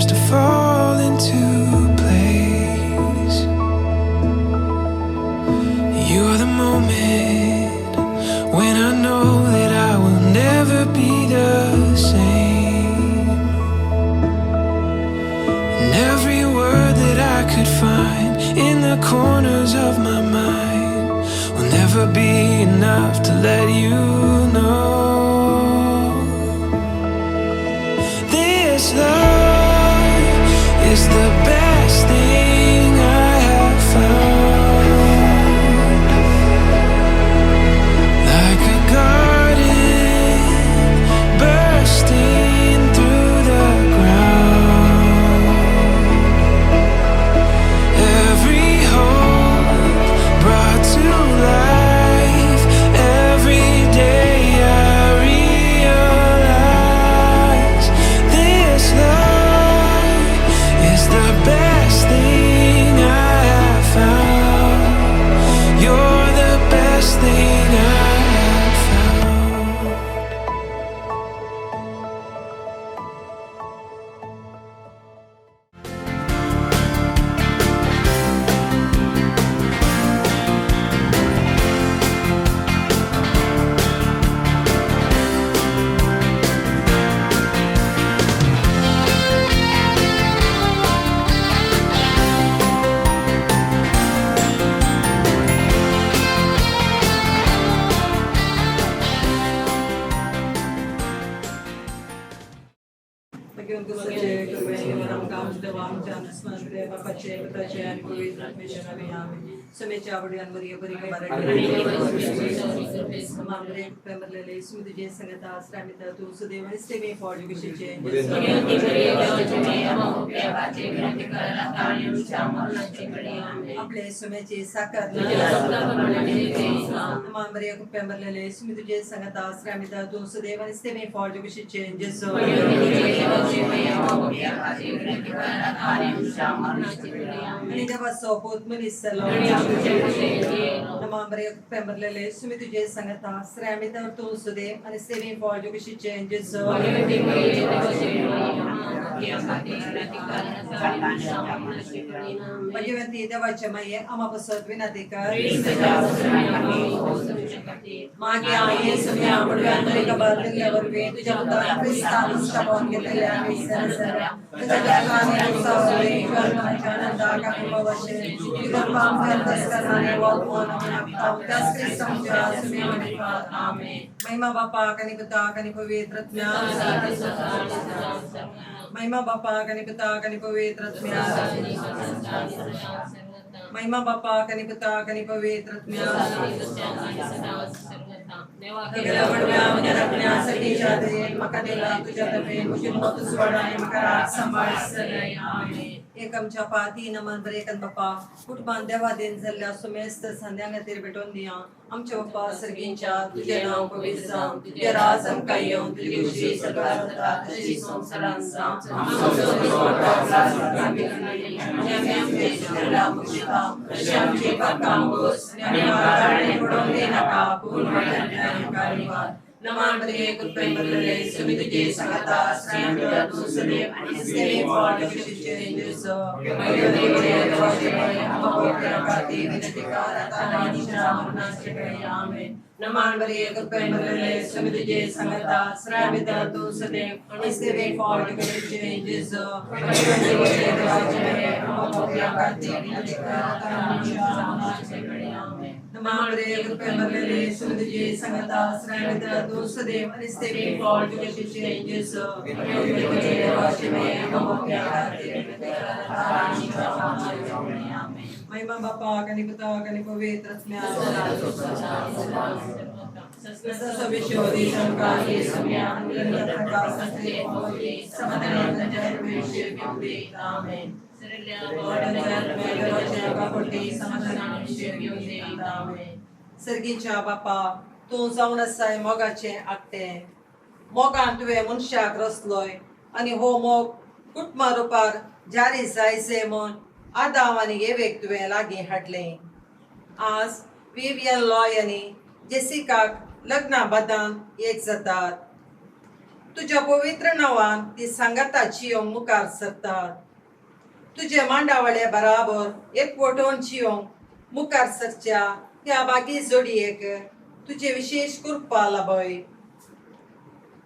to fall into place. You're the moment when I know that I will never be the same. And every word that I could find in the corners of my mind will never be enough to let you know. This love is the best thing I have found. Like a garden bursting through the ground. Every hope brought to life. Every day I realize this love is the best thing I have found. You're the best thing I have found. Bugün kısaca kırmaya काम devam जानसमंत बापाचे पिताचे आणि पवित्र आत्म्याचे नावे आमेन. समेच्या आवडी आणि बरी बरी मामरे पेमरलेले सुमतीचे संगत आश्रमित तू सुदेव आणि सेवे फॉर्ड विशेषचे आपले समेचे साकार मामरे पेमरलेले सुमतीचे संगत आश्रमित तू सुदेव आणि सेवे फॉर्ड विशेषचे जेसो आणि देवा सोबत मनीसलो नमांबरे पेमरलेले सुमितुजे संगता श्रामित तू सुदेव आणि सेवे फॉर्ड विशेषचे जेसो भगवंती देवाचे माये आम्हापासून विनंती कर मागे आहे सगळ्या मुलांना एका बाजूला वे तुझ्या मुलांना ख्रिस्तान स्टाबॉन केलेले आहे सरसर तुझ्या गावाने सावले कर्मचाऱ्यांना कामवशे तुझा काम करतस करणारे वापरून त्यास ख्रिस्तानच्या सुमेमध्ये आमेन. महिमा बापा कनी पिता कनी पवित्र आत्म्या महिमा बापा कनी पिता कनी पवित्र आत्म्या महिमा बापा कनी पिता कनी पवित्र आत्म्या देवा वडव्या म्हणजे रखण्यासाठी जाते मका देला तुझ्या तपे मुझे मोत सोडाय मका रात सांभाळसले आमेन. एकमच्या पाती नमन बरेकन बापा कुटुंबान देवा देन जल्ल्या सुमेस्त संध्यांगा तेर भेटून दिया आमच्या बापा सर्गींच्या तुझे नाव पवित्र जावं तुझे राज आमकां येवं तुझी खुशी सगळ्या जाता तुझी संसारान जावं आमचे पाकां बोस आनी आदारणे पडून दे नाका पूर्ण धन्यवाद. नमान बरे कुत्ते बदलले सुमितुजे संगता श्रामित तू सुदेव आणि सेवे फॉर्ड विशेषचे जेसो देवरे देवाचे आम्हापवित्र काती विनंती कर आता आणि श्रामनाचे कडे आमेन. नमान बरे कुत्ते बदलले सुमितुजे संगता श्रामित तू सुदेव आणि सेवे फॉर्ड विशेषचे जेसो देवरे देवाचे आम्हापवित्र काती विनंती कर आता आणि श्रामनाचे कडे आमेन. नमान बरे कुत्ते बदलले सुमितुजे संगता श्रामित तू सुदेव आणि सेवे फॉर्ड विशेषचे जेसो देवरे देवाचे आम्हापवित्र काती विनंती कर आता आणि श्रामनाचे कडे आमेन. महिमा बापा कनी पिता कनी पवित्र आत्म्या सविशोधी संकाली सम्यान निरंतर संते होती समाधान जय विश्व योगी आमेन. सरल्या बोडंजर वेदवचन कापटी समाधान विश्व योगी आमेन. सर्गीच्या बापा तू जावन आसाय मोगाचे आकटे मोगान तुवें मनशाक रचलोय आनी हो मोग कुटुंबा रुपार जारी जायचे म्हूण आदाम आनी एवेक तुवें लागीं हाडलें. आज विवियन लॉय आनी जेसिकाक लग्ना बदान एक जातात. तुझ्या पवित्र नावान ती सांगाताची मुखार सरतात. तुझे मांडावळे बराबर एकवटून जियोंक मुखार सरच्या ह्या बागी जोडयेक तुझे विशेष कृपा लाभय.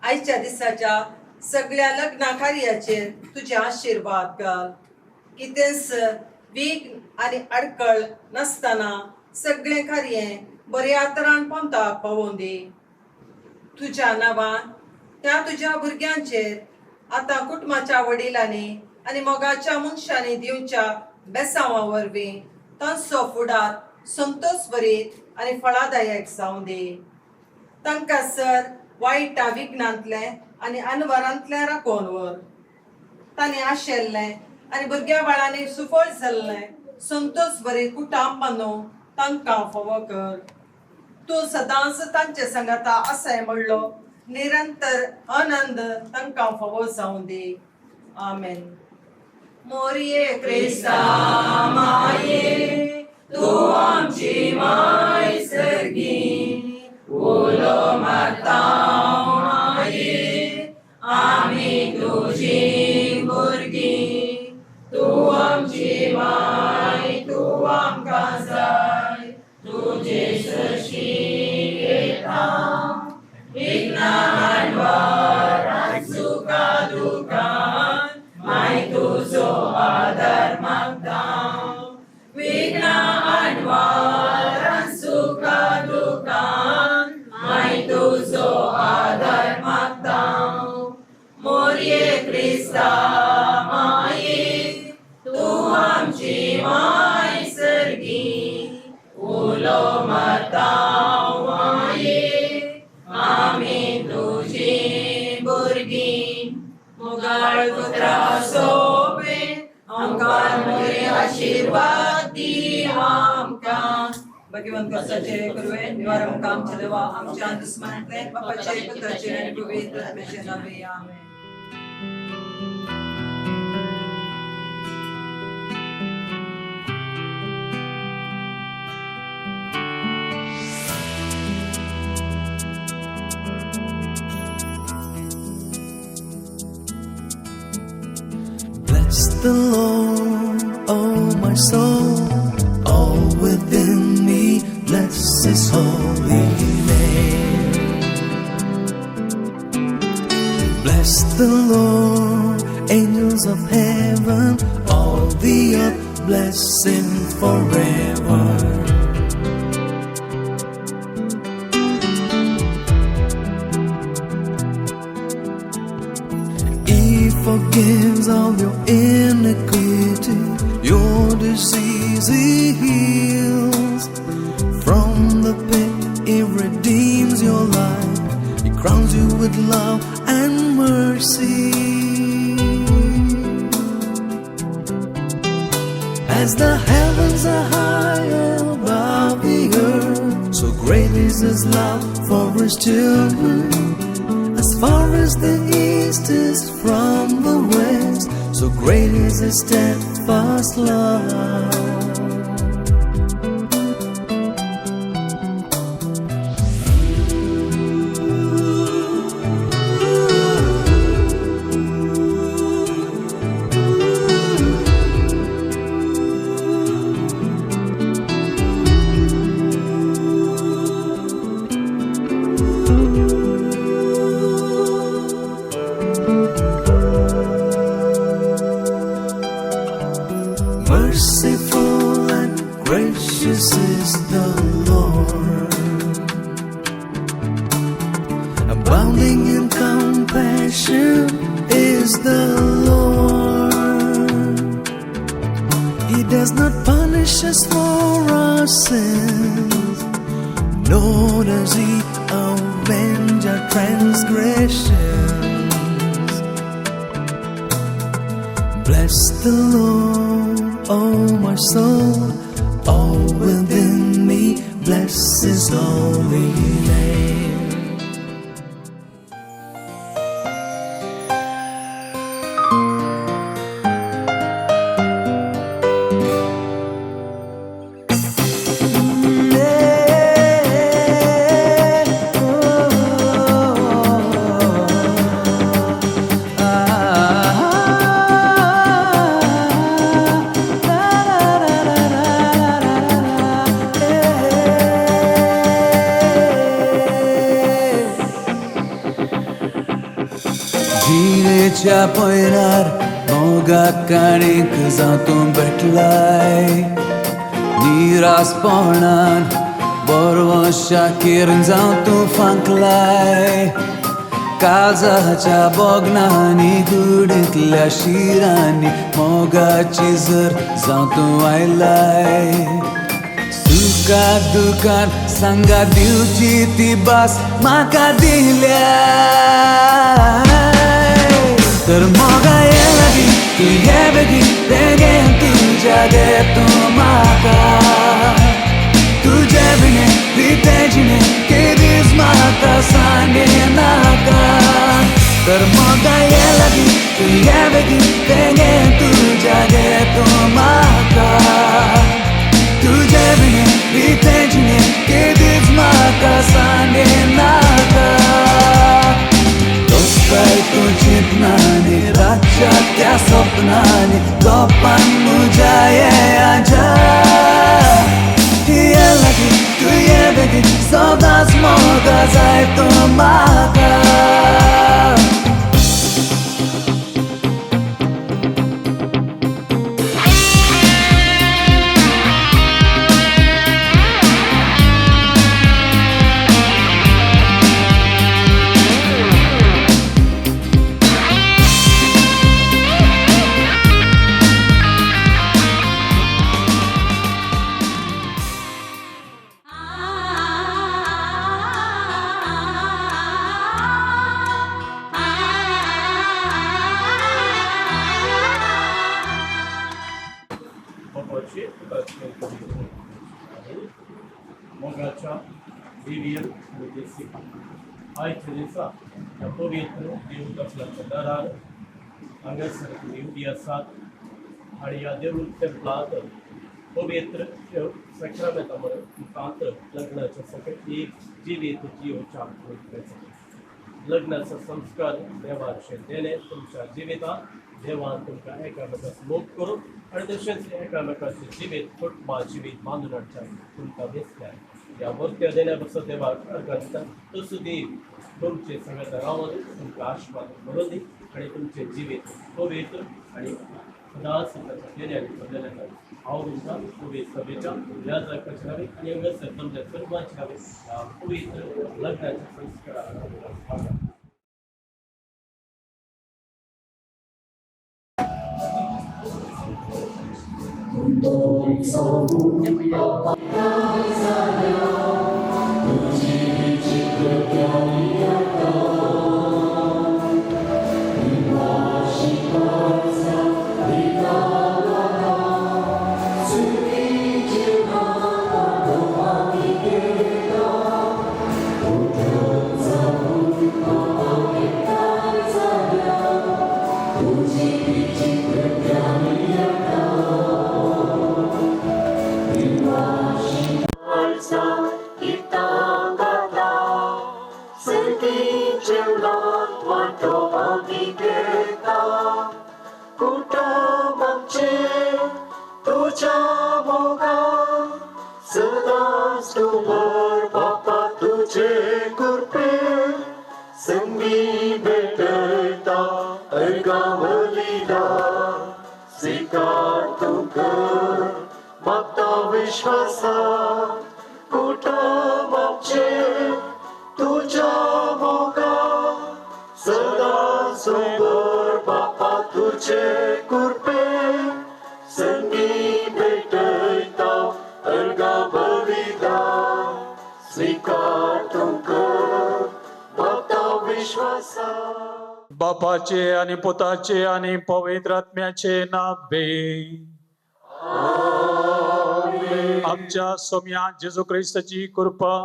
आयच्या दिसाच्या सगळ्या लग्ना कार्याचेर तुझे आशीर्वाद घाल. कितेंच विघ्न आनी अडकळ नसताना सगळे कार्य बऱ्या तरान पंथाक पावोवन दी. तुझ्या नांवान त्या तुझ्या भुरग्यांचेर आतां कुटुंबाच्या वडिलांनी आनी मोगाच्या मनशांनी दिवच्या बेसांवा वरवीं तांचो फुडार संतोष भरीत आनी फळादायक जावं दी. तांकां सर वायटा विघ्नांतले आनी अनवरांतले राखोवन व्हर. तांणी आशेल्ले आनी भुरग्या बाळांनी सुफळ जाल्ले संतोष भरीत कुटाम बांदूंक तांकां फावो कर. तूं सदांच तांचे संगता आसाय म्हणलो निरंतर आनंद तांकां फावो जावं दी. आमेन. मोरये क्रिस्ता माये तूं आमची माय सर्गी, उलो मारतां माये आमी तुजी भुरगीं. तूं आमची माय तूं आमकां जाय, तुजे सशी येता विघ्ना आडवारां सुखा दुखान माय तुजो आदार मागता. विघ्ना आडवारां सुखा दुखान माय तुजो आदार मागता. मोरये क्रिस्ता माये तूं आमची माय सर्गी, उलो मारतां माये आमी तुजी भुरगीं. मोगाळ कुत्रा सोबे आमकां मोरे आशीर्वाद दी आमकां. भगवंत कर्साचे करुवे निवारक आमचे देवा आमच्या दुस्मनांतले बापाचे पुत्राचे आनी पवित्र आत्म्याचे नावे. आमेन. Bless the Lord, oh my soul, all within me, bless His holy name. Bless the Lord, angels of heaven, all the earth, bless Him forever. Forgives all your iniquity, your disease He heals. From the pit He redeems your life, He crowns you with love and mercy. As the heavens are high above the earth, so great is His love for His children. As far as the east is from the west, so great is His steadfast love. Merciful and gracious is the Lord, abounding in compassion is the Lord. He does not punish us for our sins, nor does He avenge our transgressions. Bless the Lord, oh my soul, all within me, bless His holy name. जिवेच्या पयरार मोगाक काणीक जातूं भेटलाय निरासपणान बरो शाकीर जावं तूं फांकलाय काळजाच्या बोगनांनी गुडींतल्या शिरांनी मोगाची जर जावं तूं आयलाय सुखाक दुखान सांगा दिवची ती भास म्हाका दिल्या तर मोगा ये लागीं तूं ये बेगीन बेगीन तुज्या गे तूं म्हाका तुजे बिने रिते जिणे केदीस म्हाका सांगे नाका तर मोगा ये लागीं तूं ये बेगीन बेगीन तुज्या गे तूं म्हाका तुजे बिने रिते जिणे केदीस म्हाका सांगे नाका दोस्ताय तूं चिंतनानी रातच्या त्या सपनांनी गोपान म्हज्या ये आजा ये लागीं तूं ये बेगीन सदांच मोगा जाय तूं म्हाका मोगाच्या विवियन जेसिका आयच्या दिसा ह्या पवित्र देवदर्शनाच्या दारार हांगासर येवपी आसात आनी ह्या देवूळ टेंपलांत पवित्र सॅक्रामेंटा मुखांतर लग्नाच्या सकयल एक जिवीत जियोवच्या लग्नाचो संस्कार देवाचे देणे तुमच्या जिवितांत देवान तुमकां एकामेकास मोग करून आनी तशेंच एकामेकाचे जिवीत कुटुंबा जिवीत बांदून हाडच्या तुमकां दिसल्या ह्या वर्त्या देण्या पासून देवाक अर्घ दिता तसो देव तुमचे सगळ्या रावन तुमकां आशिर्वाद करून दी आनी तुमचे जिवीत पवित्र आनी सदांच देण्यानी भरलेलें हांव तुमकां पवित्र सभेच्या ह्या जागेचेर हांवें आनी हांगासर तुमच्या सर्वांचे हांवें ह्या पवित्र लग्नाच्या संस्काराक बापाचे आणि पुताचे आणि पवित्र आत्म्याचे नावे आमच्या सोम्या जेजू ख्रिस्ताची कृपा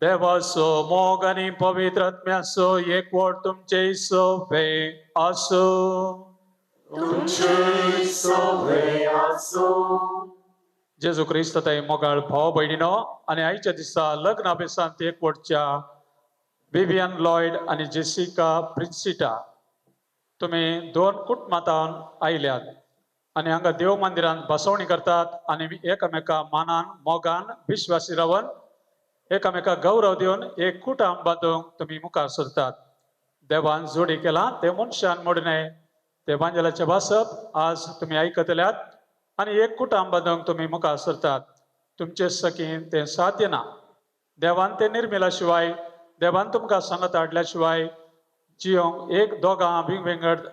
देवाचो मोग आणि पवित्र आत्म्याचो एकवट तुमचे सोबे असो जेजू ख्रिस्त थंय मोगाळ भाव भयणीनो आणि आयच्या दिसा लग्न अभ्यासांत एकवटच्या विवियन लॉयड आणि जेसिका प्रिन्सिटा तुम्ही दोन कुटुंबांतून आयल्यात आणि हांगा देव मंदिरांत बसवणी करतात आणि एकामेका मानान मोगान विश्वासी रावन एकामेका गौरव दिवन एक कुटुंब बांदूंक तुम्ही मुखार सरतात देवान जोडी केला ते मनशान मोड नये ते बांजलाचे भासप आज तुम्ही ऐकतल्यात आणि एक कुटुंब बांधूंक तुम्ही मुखार सरतात तुमचे सकीन ते साध्य ना देवान ते निर्मिला शिवाय देवान तुमकां सांगत हाडल्या शिवाय जियोंक एक दोगां विंगड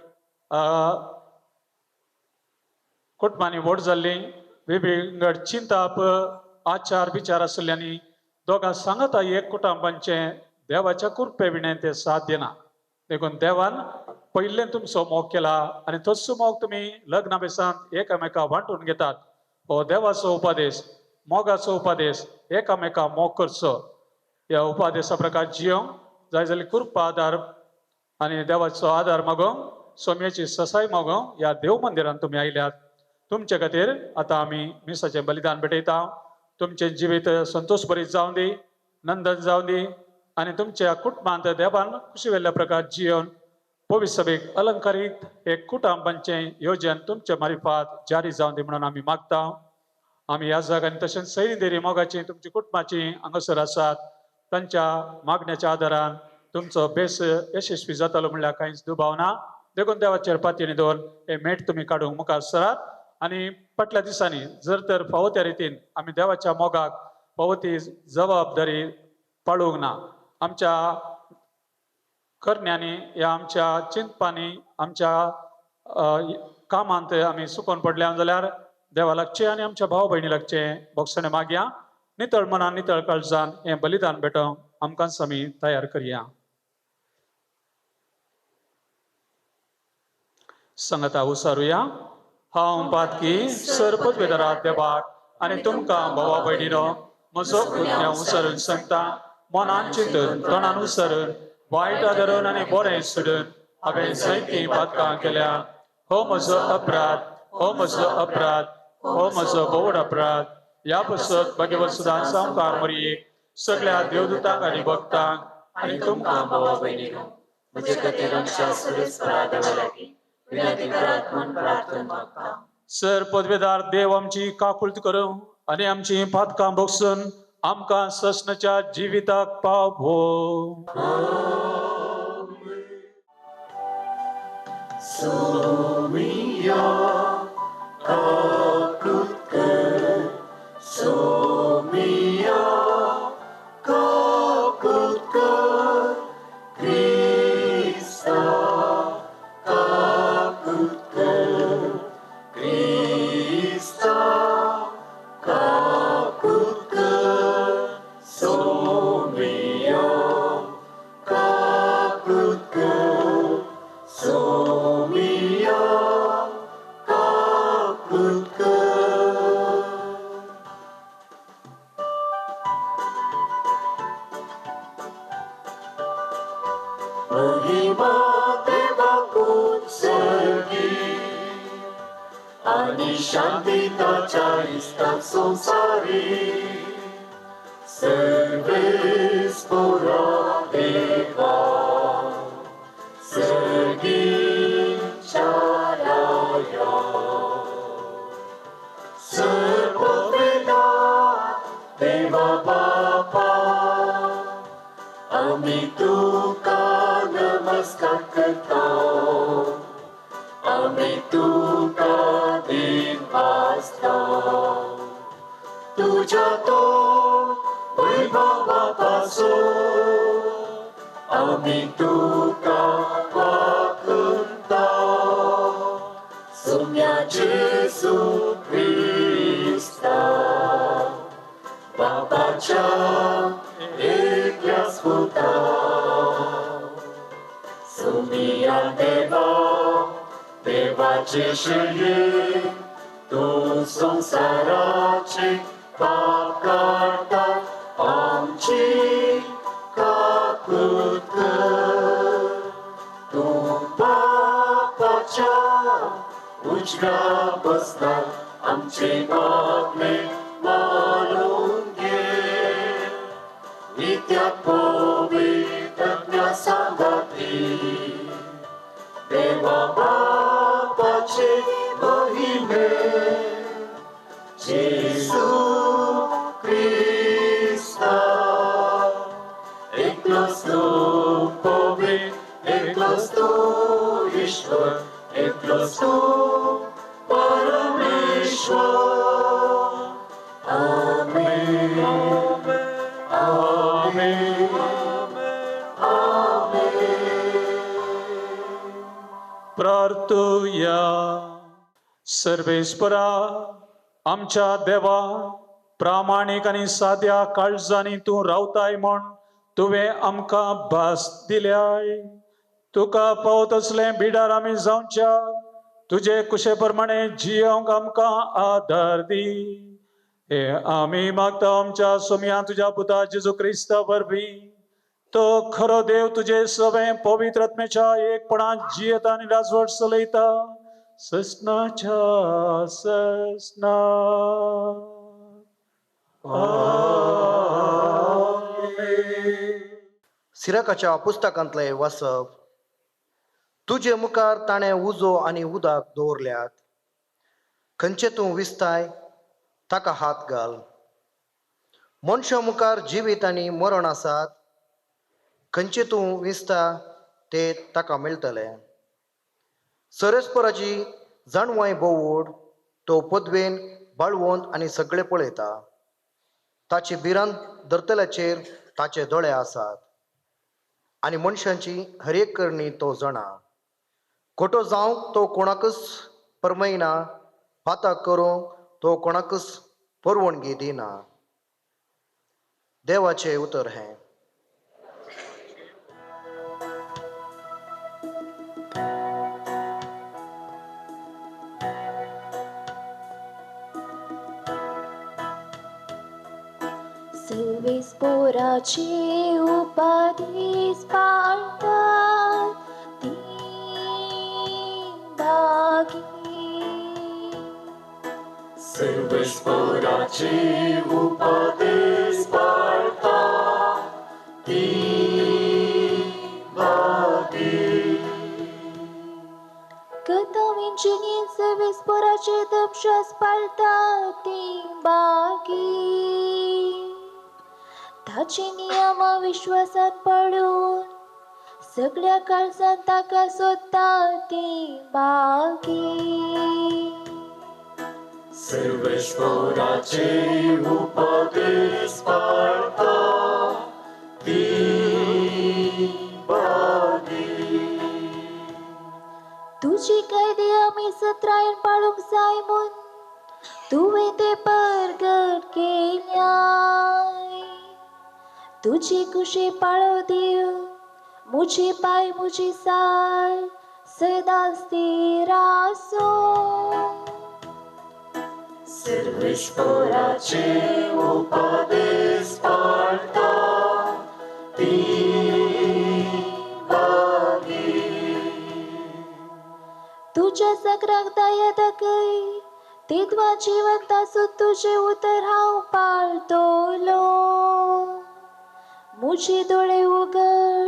कुटुंबांनी व्हड जाल्ली विंगड चिंताप आचार विचार आशिल्ल्यांनी दोगां सांगता एक कुटुंबांचे देवाच्या कृपे विणे ते साध्य ना देखून देवान पयलें तुमचो मोग केला आणि तसो मोग तुम्ही लग्ना बेसांत एकामेका वांटून घेतात हो देवाचो उपदेश मोगाचो उपदेश एकामेका मोग करचो ह्या उपदेशा प्रकार जियोंक जाय जाल्यार कृपा आदार आणि देवाचो आदार मागोवंक सोम्याची ससाय मागोवंक ह्या देव मंदिरांत तुम्ही आयल्यात तुमचे खातीर आतां आमी मिसाचें बलिदान भेटयता तुमचें जिवीत संतोष भरीत जावं दी नंदन जावं दी आणि तुमच्या कुटुंबांत देवान खुशी वेल्ल्या प्रकार जियोन पवित्र सभेक अलंकारीत एक कुटुंबांचें योजन तुमच्या मारिफात जारी जावं दी म्हणून आमी मागता आमी ह्या जाग्यान तशेंच सैरी मोगाची तुमची कुटुंबाची हांगासर आसात तांच्या मागण्याच्या आदारान तुमचो बेस यशस्वी जातालो म्हणल्यार कांयच दुबाव ना देखून देवाचेर पातयेनी दवरून हे मेट तुमी काडूंक मुखार सरात आणि फाटल्या दिसांनी जर तर फावो त्या रितीन आमी देवाच्या मोगाक फावो ती जबाबदारी पाळूंक ना आमच्या करण्यांनी या आमच्या चिंतपांनी आमच्या कामांत आमी सुकोन पडल्या जाल्यार देवा लागचे आणि आमच्या भाव भयणी लागचे भोगसणे मागया नितळ मनान नितळ काळजान हे बलिदान भेटोवंक आमकां आमी तयार करया संगता उसारुया हांव पातकी सरपत वेदरात देवाक आणि तुमकां भावा भयणीनो म्हजो कृत्य उसरून सांगता मनान चिंतून तोंडान उसरून वायट आदरून आणि बरें सोडून हांवें जायतीं पातकां केल्या हो म्हजो अपराध हो म्हजो अपराध हो म्हजो बोड अपराध ह्या पसत भगवत सुदान संकार मरियेक सगळ्या देवदूतांक आनी भक्तांक आणि तुमकां भावा भयणीनो म्हजे खातीर आमच्या सुरेस्परा देवा लागीं विनंती करात म्हूण प्रार्थना मागता सर पदवेदार देव आमची काकुळट करूं आणि आमची पातकां भोगसून आमकां ससनाच्या जिविताक पावो आणि शांतीताच्या इष्टात संसारी सर्वेस पोरा देवा सर्गीच्या राया सर्ववेदा देवा बापा आम्ही तुका नमस्कार करता आम्ही तुका दिन आस्था तुझ्या तो वैभवापासून आम्ही तुका वाकता सोम्या जेसू ख्रिस्ता बापाच्या एकल्या स्फुता सोमिया देवा देवाचे शरीर तू संसाराचे पाप काढता आमची काकूत कर तू पापाच्या उजव्या बसतात आमचे मागणे मानून घे नित्या पवित्र सांगती देवा बापाचे महिमे जेसू ख्रिस्ता एकलोच तू पवित्र एकलोच तो ईश्वर, एकलोच तो परमेश्वर. आमेन, आमेन, प्रार्थूया. सर्वेश्वरा, आमच्या देवा, प्रामाणिक आणि साध्या काळजांनी तू रावताय म्हण तुवें आमकां भास दिल्याय. तुका पावत असले बिडार आमी जावच्या, तुजे कुशे प्रमाणे जियोंक आमकां आदार दी. हे आमी मागता आमच्या सोम्या तुझ्या पुता जेजू क्रिस्ता वरवीं. तो खरो देव तुझे सगळे पवित्र आत्म्याच्या एकपणात जियेता आनी राजवट चलयता ससनाच्या ससना. सिराकाच्या पुस्तकांतले वाचप. तुजे मुखार ताणें उजो आनी उदक दवरल्यात. खंयचे तूं विस्ताय ताका हात घाल. मनशा मुखार जिवीत आनी मरण आसात. खंयचे तूं विस्ता ते ताका मेळटले. सरस्पराची जाणवाय बोवूड तो पदवेन बाळवंत आनी सगळे पळयता. ताची भिरांत धरतल्याचेर ताचे दोळे आसात आनी मनशांची हर एक करणी तो जाणा. खोटो जावंक तो कोणाकच परमयना. पातक करूंक तो कोणाकच परवानगी दिना. देवाचे उतर हें. सर्वेस्पोराचे उपाधीस पाळतात ती भागी. सर्वेस्पराचे उपादेश पाळता ती भागी. कथाविंचिनी सर्वेस्पोराचे दपशास पाळतात ती भागी. ताचे नियम विश्वासात पडून सगळ्या काळजात ताका सोदता ती भागी. सर्वेस्पराचे उपादेश पाळता ती भागी. तुझी कायदे आमी सत्रायन पाळूंक जाय म्हूण तुवें ते परगट केल्याय. तुझी कुशी पाळो देव, मुझे पाय मुझी साल सदा स्थिर आसो. सर्वेस्पराचे उपादेश पाळता ती भागी. तुझ्या सगळ्याक दया दाखय, तेद्वा जिवंत आसून तुझे उतर हांव पाळटलो. मुझे दोळे उगड,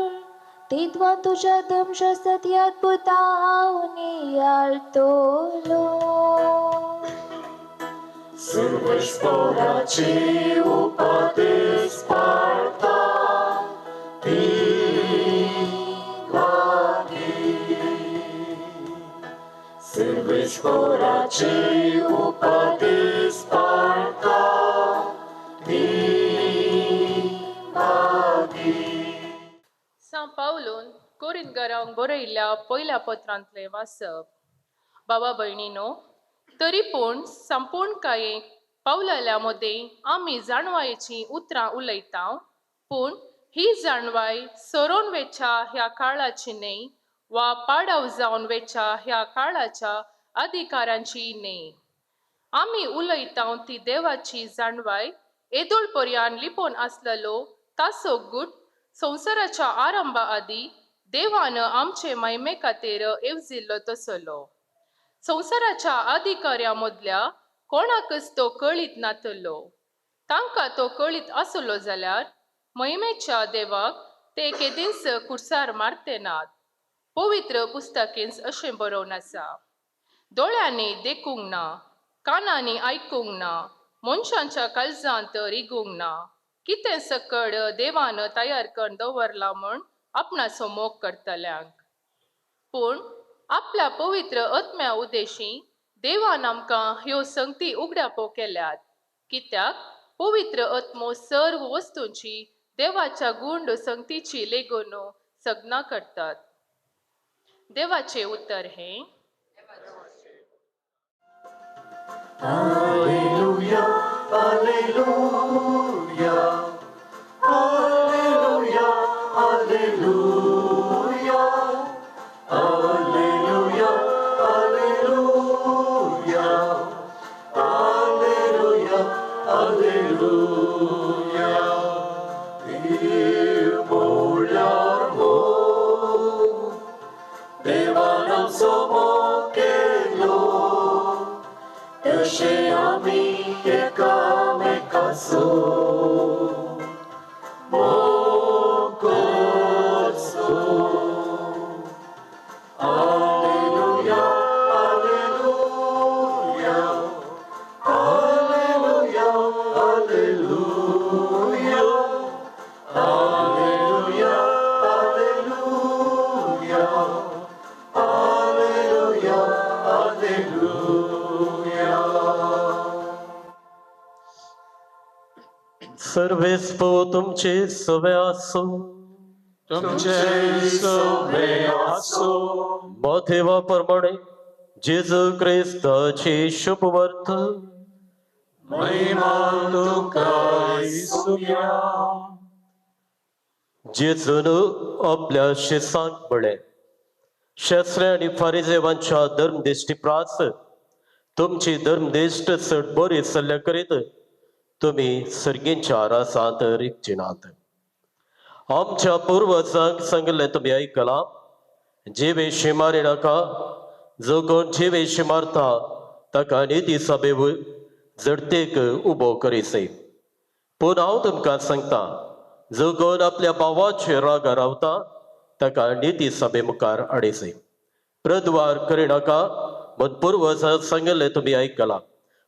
तेद्वा तुझ्या दमशा सत्याद्भुता हांव नियाळटलो. सर्वेस्पराचे उपादेश पाळता ती भागी. सर्वेस्पराचे उपादेश पाळता ती भागी. सा पावलोन कोरिंथकारांक बरयल्ल्या पयल्या पत्रांतले वाचप. बाबा भयणीनो, तरी पूण संपूर्णकायेक पावलेल्या मदें आमी जाणवायेची उतरां उलयता. पूण ही जाणवाय सरोन वेच्या ह्या काळाची न्हय वा पाडाव जावन वेच्या ह्या काळाच्या अधिकारांची न्हय. आमी उलयता ती देवाची जाणवाय येदोळपर्यान लिपोवन आसलेलो ताचो गूट संवसाराच्या आरंभा आदी देवान आमचे महिमे खातीर येवजिल्लो तसलो. संवसाराच्या अधिकाऱ्या मदल्या कोणाकच तो कळीत नातलो. तांकां तो कळीत आसलो जाल्यार महिमेच्या देवाक ते केदींच कुर्सार मारते नात. पवित्र पुस्तकेंच अशें बरोवन आसा, दोळ्यांनी देखूंक ना, कानांनी आयकूंक ना, मनशांच्या काळजांत रिगूंक ना, कितें सकड देवान तयार करून दवरला म्हूण आपणाचो मोग करतल्यांक. पूण आपल्या पवित्र आत्म्या उद्देशी देवान आमकां ह्यो संगती उगड्यापो केल्यात, कित्याक पवित्र आत्मो सर्व वस्तूंची देवाच्या गुंड संगतीची लेगून सगना करतात. देवाचे उत्तर हे Hallelujah, hallelujah, hallelujah, hallelujah, hallelujah, hallelujah, hallelujah, hallelujah. Mogliarmo, Devanam somokello, Teshe ami ekamekaso, mokoso. Alleluia, alleluia, alleluia, alleluia, alleluia, alleluia, alleluia, alleluia. सर्वेस्पो तुमचे सवे असो, तुमचे सवे असो, माथेवाप्रमाणे जेजू ख्रिस्ताची शुभवर्थ महिमा तुका येसुया. जेजून आपल्या शिसांक म्हळें, शास्त्री आनी फारिजेवांच्या धर्मदिश्टी प्रास तुमची धर्मदिश्ट चड बरी चल्ल्या करीत तुमी सर्गींच्या रासांत रिगचिनात. आमच्या पुर्वजांक सांगलें तुमी आयकलां, जिवेशी मारी नाका, जो कोण जिवेशी मारता ताका निधी सभे जडतेक उबो करीसै. पूण हांव तुमकां सांगतां, जो कोण आपल्या भावाचेर रागा रावता ताका निधी सभे मुखार हाडिसै. प्रद्वार करिनाका म्हूण पुर्वजांक सांगलें तुमी आयकलां.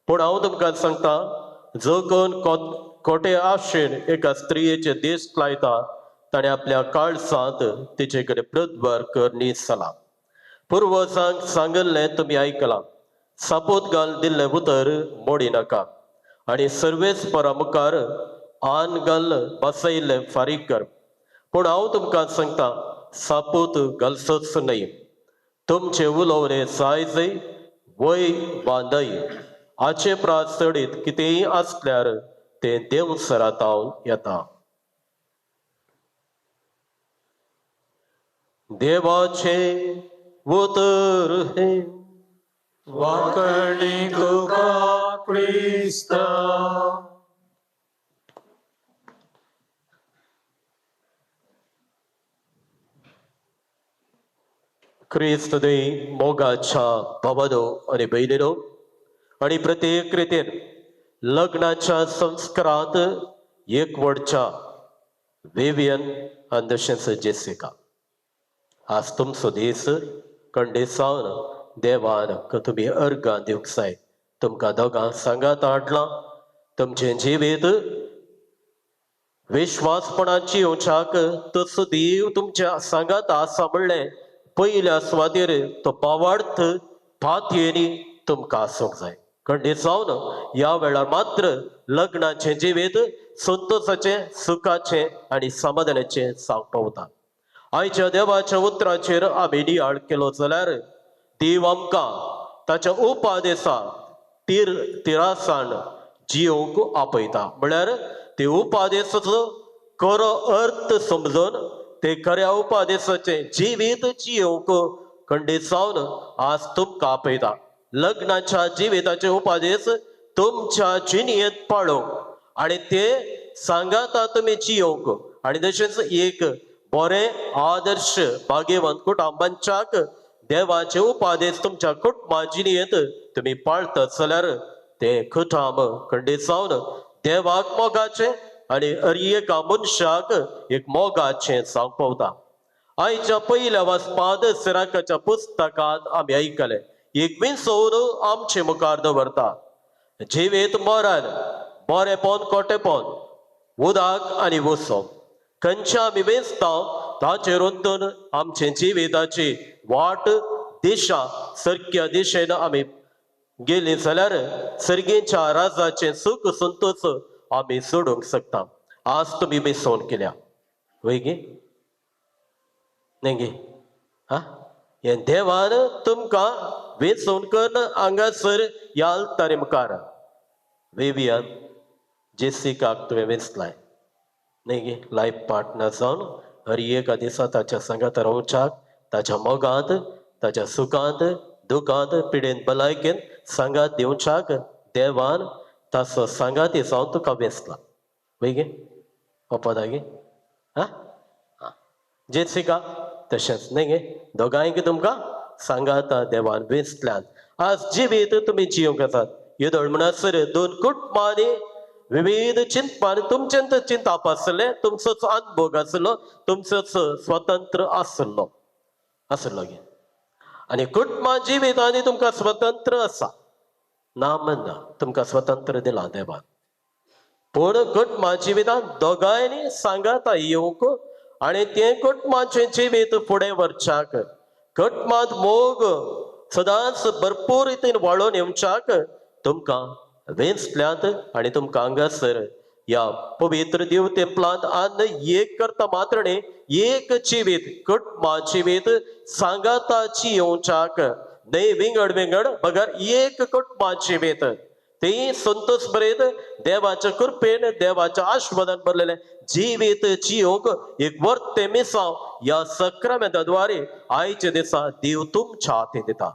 पूण हांव तुमकां सांगतां, जो कोण खोटे आशेन एका स्त्रियेचे देश लायता ताणें आपल्या काळजांत तिचे कडेन प्रद्वार करनी जाला. पुर्वजांक सांगलें तुमी आयकलां, सापोत घाल दिल्लें उतर मोडी नाका, आनी सर्वेस्परा मुखार आन घाल बसयल्लें फारीक कर. पूण हांव तुमकां सांगतां, सापूत घालचोच न्हय. तुमचे उलोवणे जायजय वय वा न्हय हाचे प्रास चडीत कितेंय आसल्यार तें देव सरातावन येता. देवाचे उतर हे वाकणी तुका क्रिस्ता. क्रिस्त देय मोगाच्या भावानो आनी भयणीनो, आनी प्रत्येक रितीन लग्नाच्या संस्कारांत एकवटच्या विवियन आनी तशेंच जेसिका, आज तुमचो दीस खंडेसावन देवान तुमी अर्गां दिवंक जाय. तुमकां दोगांक सांगात हाडलां, तुमचें जिवीत विश्वासपणाची येवच्याक तसो देव तुमच्या सांगात आसा म्हणलें पयल्या सुवातेर तो पावार्थ पातयेनी तुमकां आसूंक जाय. खंडेसावन ह्या वेळार मात्र लग्नाचें जिवीत संतोषाचें, सुखाचें आनी समाधानाचें जावंक पावता. आयच्या देवाच्या उतराचेर आमी नियाळ केलो जाल्यार देव आमकां ताच्या उपादेसा तिरासान जियोंक आपयता. म्हळ्यार ते उपादेसाचो खरो अर्थ समजून ते खऱ्या उपादेसाचें जिवीत जियोंक खंडेसावन आज तुमकां आपयता. लग्नाच्या जिविताचे उपादेस तुमच्या जिणेंत पाळोवंक आनी ते सांगाता तुमी जियोंक, आनी तशेंच एक बरें आदर्श भाग्यवान कुटुंबांच्याक देवाचे उपादेस तुमच्या कुटुंबा जिणेंत तुमी पाळतात जाल्यार ते कुटुंब खंडेसावन देवाक मोगाचें आनी हर एका मनशाक एक मोगाचें जावंक पावता. आयच्या पयल्या वाचपांत सिराकाच्या पुस्तकांत आमी आयकलें, एक विंचून आमचे मुखार दवरता. जिवीत मरण, बरेपण खोटेपण, उदक आनी वसप, खंयचे आमी वेंचता ताचेर वतून आमचे जिविताची वाट दिशा सारक्या दिशेन आमी गेली जाल्यार सर्गेच्या राजाचे सुख संतोष आमी सोडूंक शकता. आज तुम्ही बेसवण केल्या वय गे न्ही गे हा हे देवान तुमकां वेचून करून हांगासर याल तारे मुखार वेवियान जेसिकाक तुवें वेचलाय न्ही गे लायफ पार्टनर जावन हर एका दिसा ताच्या संगात रावच्याक ताच्या मोगांत ताच्या सुखांत दुखांत पिडेन भलायकेन सांगात दिवच्याक देवान ताचो सांगाती जावन तुका वेचला वय गे ओपदा गे हा जेसिका तशेंच न्ही गे दोगांयक तुमकां सांगात देवान वेचल्यान आज जिवीत तुमी जिवंक येतात येदोळ म्हणसर दोन कुटुंबांनी विविध चिंतपान तुमच्यांत चिंताप आसले तुमचोच अनुभोग आसलो तुमचोच स्वतंत्र आसलो गे आनी कुटुंबा जिवितांनी तुमकां स्वतंत्र आसा ना म्हणना तुमकां स्वतंत्र दिला देवान पूण कुटुंबा जिवितांत दोगांयनी सांगात येवंक आनी ते कुटुंबाचें जिवीत फुडें व्हरच्याक कुटुंबांत मोग सदांच भरपूर रितीन वाळून येवच्याक तुमकां वेचल्यात आनी तुमकां हांगासर या पवित्र दिवतेंपलांत आन्न एक करता मात्र न्ही एक जिवीत कुटुंबा जिवीत सांगाताची येवच्याक न्ही विंगड विंगड बगर एक कुटुंबा जिवीत ती संतोष बरयत देवाच्या कृपेन देवाच्या आशिर्वादान भरलेले जिवीत जियोंक एक वर्ते मिसांव या सक्रामेंताद्वारे आयच्या दिसा देव तुमच्या हातीन दिता.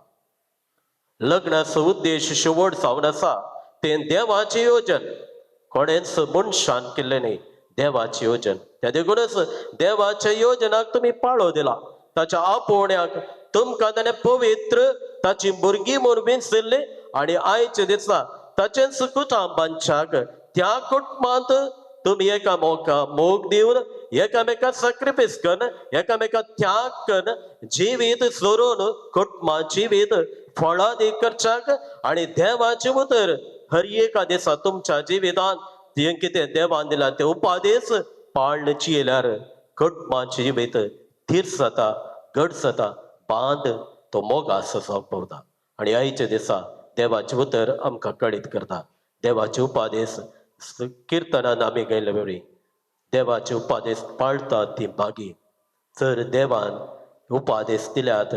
लग्नाचो उद्देश शेवट जावन आसा ते देवाचें योजन कोणेच मनशान केल्लें न्ही देवाचें योजन त्या देखूनच देवाच्या योजनाक तुमी पाळो दिला ताच्या आपोवण्याक तुमकां ताणें पवित्र ताची भुरगीं म्हूण वेंचयल्ली आनी आयच्या दिसा ताचेंच कुटुंब बांदच्याक त्या कुटुंबांत तुमी एकामेकांक मोग दिवन एकामेकांक सॅक्रिफायस करून एकामेकांक त्याग करून जिवीत सोडून कुटुंबा जिवीत फळादी करच्याक आनी देवाचें उतर हर एका दिसा तुमच्या जिवितांत जें कितें देवान दिला ते उपादेस पाळणेची येयल्यार कुटुंबाचें जिवीत धीर जाता घट जाता बांद तो मोगास जावंक पावता आनी आयच्या दिसा देवाचें उतर आमकां कळीत करता देवाचे उपादेस किर्तनान आमी गायले वेळी देवाचे उपादेस पाळतात ती बागी जर देवान उपादेस दिल्यात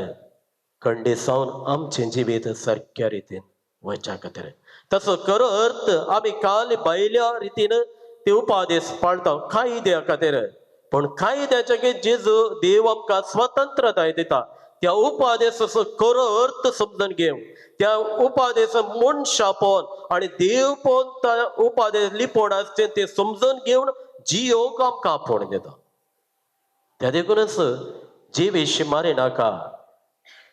खंडेसावन आमचें जिवीत सारक्या रितीन वयच्या खातीर तसो खरो अर्थ आमी काल भायल्या रितीन ते उपादेस पाळटा कायद्या खातीर पूण कायद्याचे जेजू देव आमकां स्वतंत्रताय दिता त्या उपादेसाचो खरो अर्थ समजून घेवंक त्या उपादेस मनशा पोवन आनी देव पोवन त्या उपादेस लिपोवन आसचें ते समजून घेवन जियोंक आमकां आपोवन दिता त्या देखूनच जिवेशी मारी नाका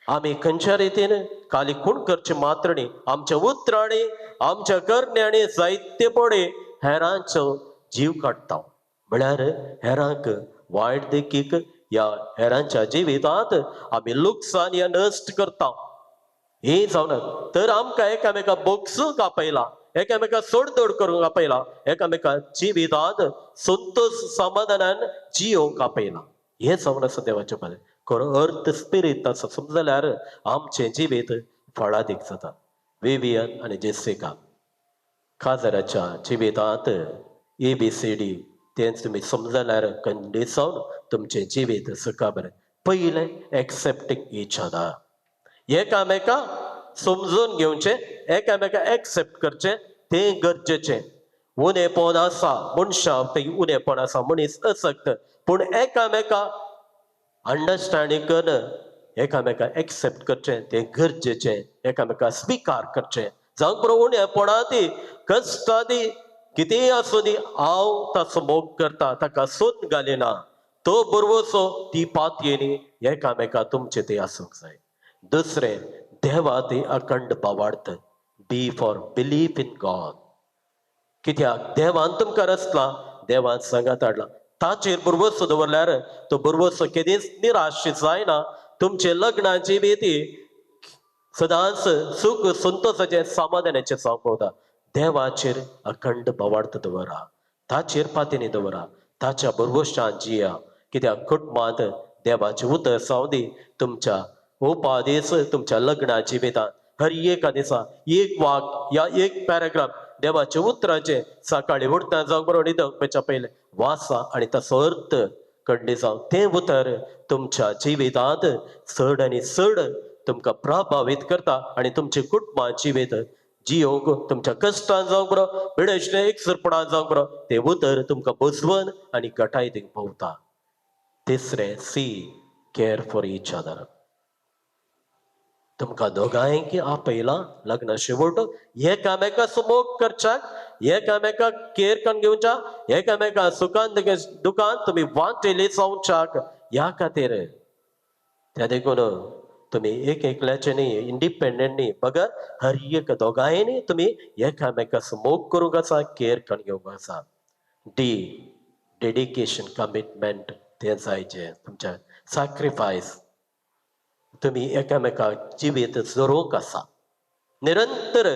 आमी खंयच्या रितीन खाली खूण करचे मात्र न्ही आमच्या उतरांनी आमच्या करण्यांनी जायतेपणी हेरांचो जीव काडटा म्हळ्यार हेरांक वायट देखीक या हेरांच्या जिवितांत आमी लुकसाण या नश्ट करता हे जावन तर आमकां एकामेका बोगसूंक आपयला एकामेका सोडतोड करूंक आपयला एकामेका जिवितांत संतोष समाधानान जियोंक आपयला हे जावन आसा देवाचे पद खरो अर्थ स्पिरीट ताचो समजल्यार आमचें जिवीत फळादीक जाता. विवियन आनी जेसिका खाजराच्या जिवितांत ABCD तेंच तुमी समजल्यार खंडेसावन तुमचें जिवीत सुखाबर पयलें एक्सेप्टींग ईच अदर एकामेका समजून घेवचें एकामेका एक्सेप्ट करचें तें गरजेचें उणेपण आसा मनशां थंय उणेपण आसा मनीस असक्त पूण एकामेका अंडरस्टँडींग करून एकामेका एक्सेप्ट करचें तें गरजेचें एकामेका स्विकार करचें जावं बरो उणेपणां ती कश्टां ती कितेंय आसूं दी हांव ताचो मोग करता ताका सोद घालिना तो बरोवचो ती पातयेनी एकामेका तुमचे ते आसूंक जाय. दुसरें देवा ती अखंड भावार्थ बी फॉर बिलीफ इन गॉड कित्याक देवान तुमकां रचला देवान सांगात हाडला ताचेर बरोवचो दवरल्यार तो बरोवचो केदींच निराश जायना तुमचे लग्नाची बेती सदांच सुख संतोषाचे समाधानाचे जावंक पावता. देवाचेर अखंड भावार्थ दवरा ताचेर पातयेनी दवरा ताच्या बरोवशान जिया कित्याक कुटुंबांत देवाचे उतर जावं दी तुमच्या उपादेश तुमच्या लग्नाची वेतात हर एका दिसा एक वाक या एक पॅराग्राफ देवाचे उतराचे सकाळी उठता जावं बरोबर न्हिदपाच्या पहिले वाचा आणि ताचो अर्थ कडले जावं ते उतर तुमच्या जिवितांत चड आनी चड तुमकां प्रभावित करता आणि तुमचे कुटुंबां जिवीत जियोग तुमच्या कष्टान जावं बरो विडयशने एकसरपणान जावं बरो ते उतर तुमकां बसवन आणि गटायतीक भोंवता. तिसरे सी केअर फॉर इच अदर. तुमकां दोगांयक आपयला लग्न शेवट एकामेका मोग करच्याक एकामेका केअर करून घेवच्या एकामेका सुखान दुखान तुम्ही वांटेली जावच्याक ह्या खातीर त्या देखून तुम्ही एक एकल्याचे न्ही इंडिपेंडंट न्ही बगर हर एक दोगांयनी तुम्ही एकामेकास मोग करूंक आसा केअर करून घेवंक आसा. डी डेडिकेशन कमिटमेंट ते जायचे तुमच्या सॅक्रिफायस तुम्ही एकामेका जिवीत जरोवंक आसा निरंतर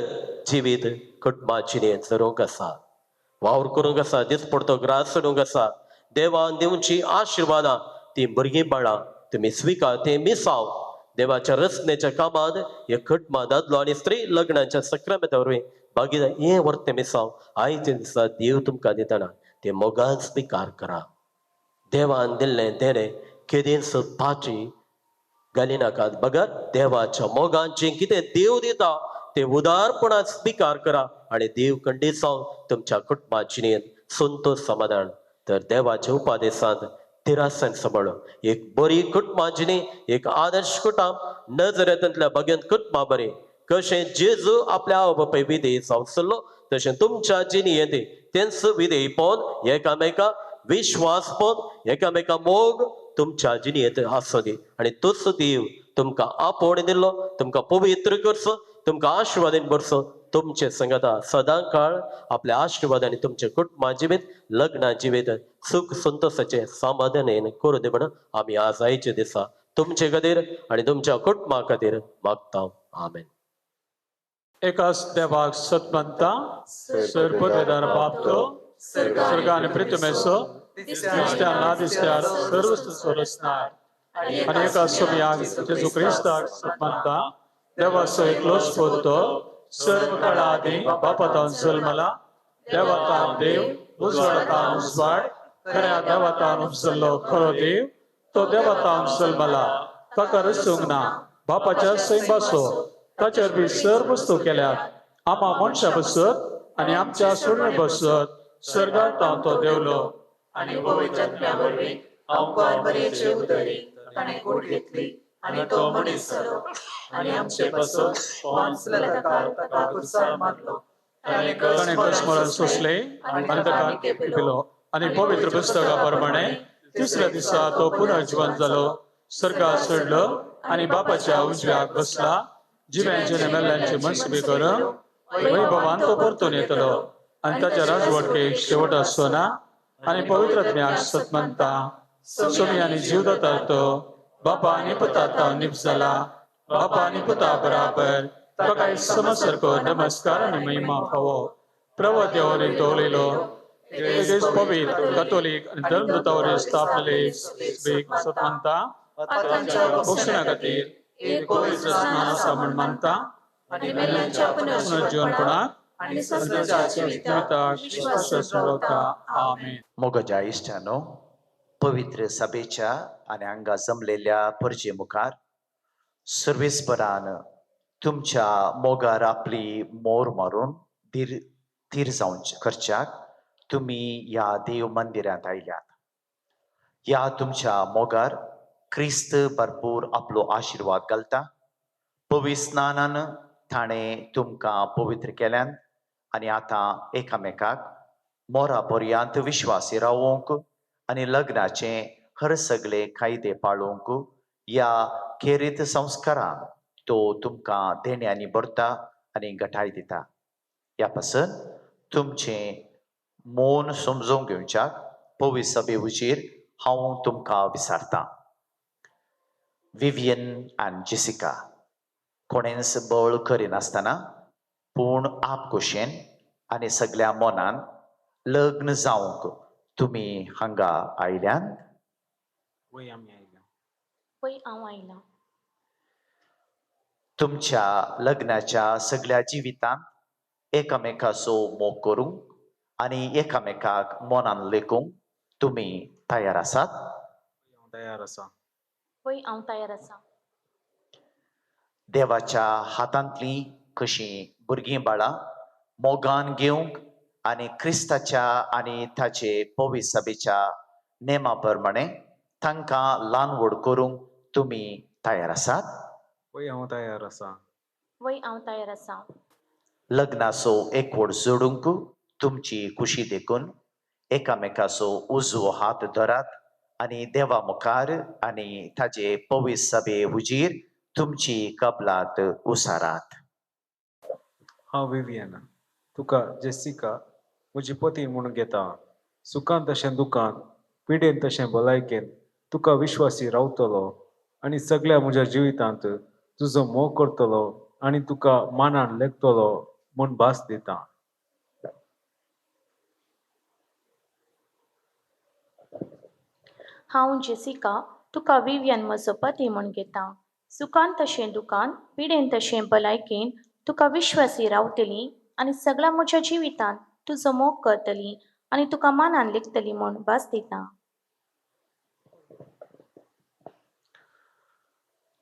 जिवीत कुटुंबाची जरोवंक आसा वावर करूंक आसा दिसपडतो ग्रास सोडूंक आसा देवान दिवची आशिर्वादां ती भुरगीं बाळां तुम्ही स्विकार ते मिसाव देवाच्या रचनेच्या कामात हे कुटुंबा दादलो आनी स्त्री लग्नाच्या सक्रामेता वरवीं भागीदार हे वर्ते मिसाव आयच्या दिसा देव तुमकां दितना ते मोगान स्विकार करा. देवान दिल्लें देणे केदीन पाची घाली नाकात बगर देवाच्या मोगांचे कितें देव दिता ते उदारपणान स्विकार करा आणि देव खंडेसाव तुमच्या कुटुंबा जिणेंत संतोष समाधान तर देवाच्या उपादेशांत तिरासन सांबाळ एक बरी कुटुंबा जिणी एक आदर्श कुटुंब नजरेंतल्या भगवंत कुटुंबा बरें कशें जेजू आपल्या आवय विधेय जावसलो तशें तुमच्या जिणेंत तेंच विधेय पोवन एकामेका विश्वास पोवन एकामेका मोग तुमच्या जिणेंत आसूं दी आणि तोच देव तुमकां आपोवण दिल्लो तुमकां पवित्र करचो तुमकां आशिर्वादीन भरचो तुमचे संगता सदां काळ आपल्या आशिर्वादांनी तुमचे कुटुंबा जिवीत लग्ना जिवीत सुख संतोषाचे समाधान करू दे म्हणून आमी आज आयचे दिसा तुमचे खातीर आणि तुमच्या कुटुंबा खातीर मागता. आमेन. एकाच देवाक सतमंता सर्वपदवेदार बापतो स्वर्ग आणि पृथ्वीमेसो दिसत्यार ना दिसत्यार सर्व रचणार आणि एका सोमयाक जेजू क्रिस्ताक सतमंता देवाचो एकलोच पोतो सर्व काळादी बापातान जल्मला देवातान देव उजवाडातान उजवाड खऱ्या देवातान उपजल्लो खरो देव तो देवातान जल्मला ताका रचूंक ना बापाच्या सैमासो ताचेर बी सर्व वस्तू केल्यात आमा मनशां बसत आणि आमच्या सोडणे बसत स्वर्गांत तो देवलो आणि पवित्र वरवीं हांव बरेचे उदरी ताणें कोट घेतली आणि तो मनीस जालो आणि आमचे पासून ताका कुरसार मारलो ताणें कसमरण सोसले आणि ताका पिलो आणि पवित्र पुस्तका प्रमाणे तिसऱ्या दिसा तो पुन्हा जिवंत जालो स्वर्गात चडलो आणि बापाच्या उजव्याक बसला जिव्यांचे मेल्ल्यांचे मनसुबे करूंक वैभवान तो परतून येतलो आणि ताच्या राजवटकेक शेवट आसचो ना आणि पवित्रत्म्याक सतमंता सोमी आणि जीवदाता तो बापा आणि पुता निप जाला बापा आणि पुता बराबर ताका समसरको नमस्कार आणि महिमा फावो प्रभू देवाने तोवलेलो पवित्र कॅथोलिक आणि धर्मदूतावरील स्थापलेले सतमंता भक्षणा खातीर एक पवित्र स्नान आसा म्हण मानता आणि मेल्ल्यांच्या पुनर्जीवनपणाक आणि सदांच्या जिविताक विश्वास ठेवता. आमेन. मोगाच्या इश्टानो पवित्र सभेच्या आणि हांगा जमलेल्या परजे मुखार सर्वेस्परान तुमच्या मोगार आपली मोर मारून धीर जावन करच्याक तुम्ही या देव मंदिरांत आयल्यात. या तुमच्या मोगार क्रिस्त भरपूर आपलो आशिर्वाद घालता. पवित्र स्नानान ताणें तुमकां पवित्र केल्यान आणि आता एकामेकाक मोरा पर्यंत विश्वासी रावूंक आणि लग्नाचे हर सगळे कायदे पाळूंक या खेरीत संस्कारान तो तुमकां देण्यांनी भरता आणि घटाय दिता. ह्या पासून तुमचे मौन समजून घेवच्याक पवित्र सभे उचेर हांव तुमकां विचारता. विवियन आनी जेसिका कोणेंच बळ करिनासतना पूण आपकुशेन आनी सगळ्या मनान लग्न जावंक तुम्ही हांगा आयल्यान. पळय हांव आयलां. तुमच्या लग्नाच्या सगळ्या जिवितांत एकामेकाचो मोग करूंक आनी एकामेकाक मनान लेखूंक तुम्ही तयार आसात? तयार आसा. वय हांव तयार आसा. देवाच्या हातांतलीं कशीं भुरगीं बाळां मोगान घेवंक आनी क्रिस्ताच्या आनी ताचे पवित्र सभेच्या नेमा प्रमाणे तांकां ल्हान व्हड करूंक तुमी तयार आसात? वय हांव तयार आसा. वय हांव तयार आसा. लग्नाचो एकवट जोडूंक तुमची खुशी देखून एकामेकाचो उजवो हात धरात आनी देवा मुखार आनी ताचे पवित्र सभे हुजीर तुमची कबलात उसारात. हांव विवियन तुका जेसिका म्हजी पती म्हूण घेता. सुखान तशें दुखान, पिडेन तशें भलायकेन तुका विश्वासी रावतलो आनी सगळ्या म्हज्या जिवितांत तुजो मोग करतलो आनी तुका मानान लेखतलो म्हूण भास दिता. हांव जेसिका तुका विवियन म्हजो पती म्हूण घेता. सुखान तशें दुखान, पिडेन तशें भलायकेन तुका विश्वासी रावतली आनी सगळ्या म्हज्या जिवितांत तुजो मोग करतली आनी तुका मानान लेखतली म्हूण भास दिता.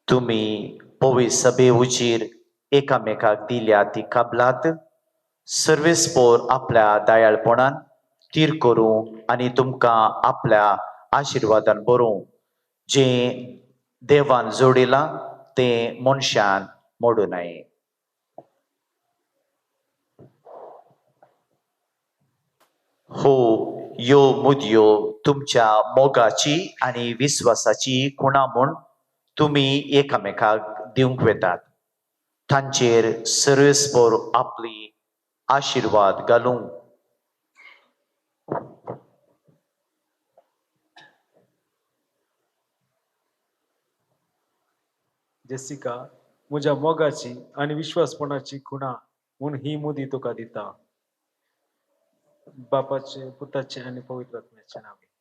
तुम्ही पवित्र सभे हुजीर एकामेकाक दिल्या ती कबलात सर्वेस्पोर आपल्या दयाळपणान तीर करूं आनी तुमकां आपल्या आशिर्वादान भरूं. जें देवान जोडिलां तें मनशान मोडूं नये. हो ह्यो मुदयो तुमच्या मोगाची आनी विस्वासाची खुणा म्हूण तुमी एकामेकाक दिवंक वेतात. तांचेर सर्वेस्पोर आपली आशिर्वाद घालूंक. जेसिका म्हज्या मोगाची आनी विश्वासपणाची खुणा म्हूण ही मुदी तुका दिता. बापाचे, पुताचे आनी पवित्र आत्म्याचे नांवे.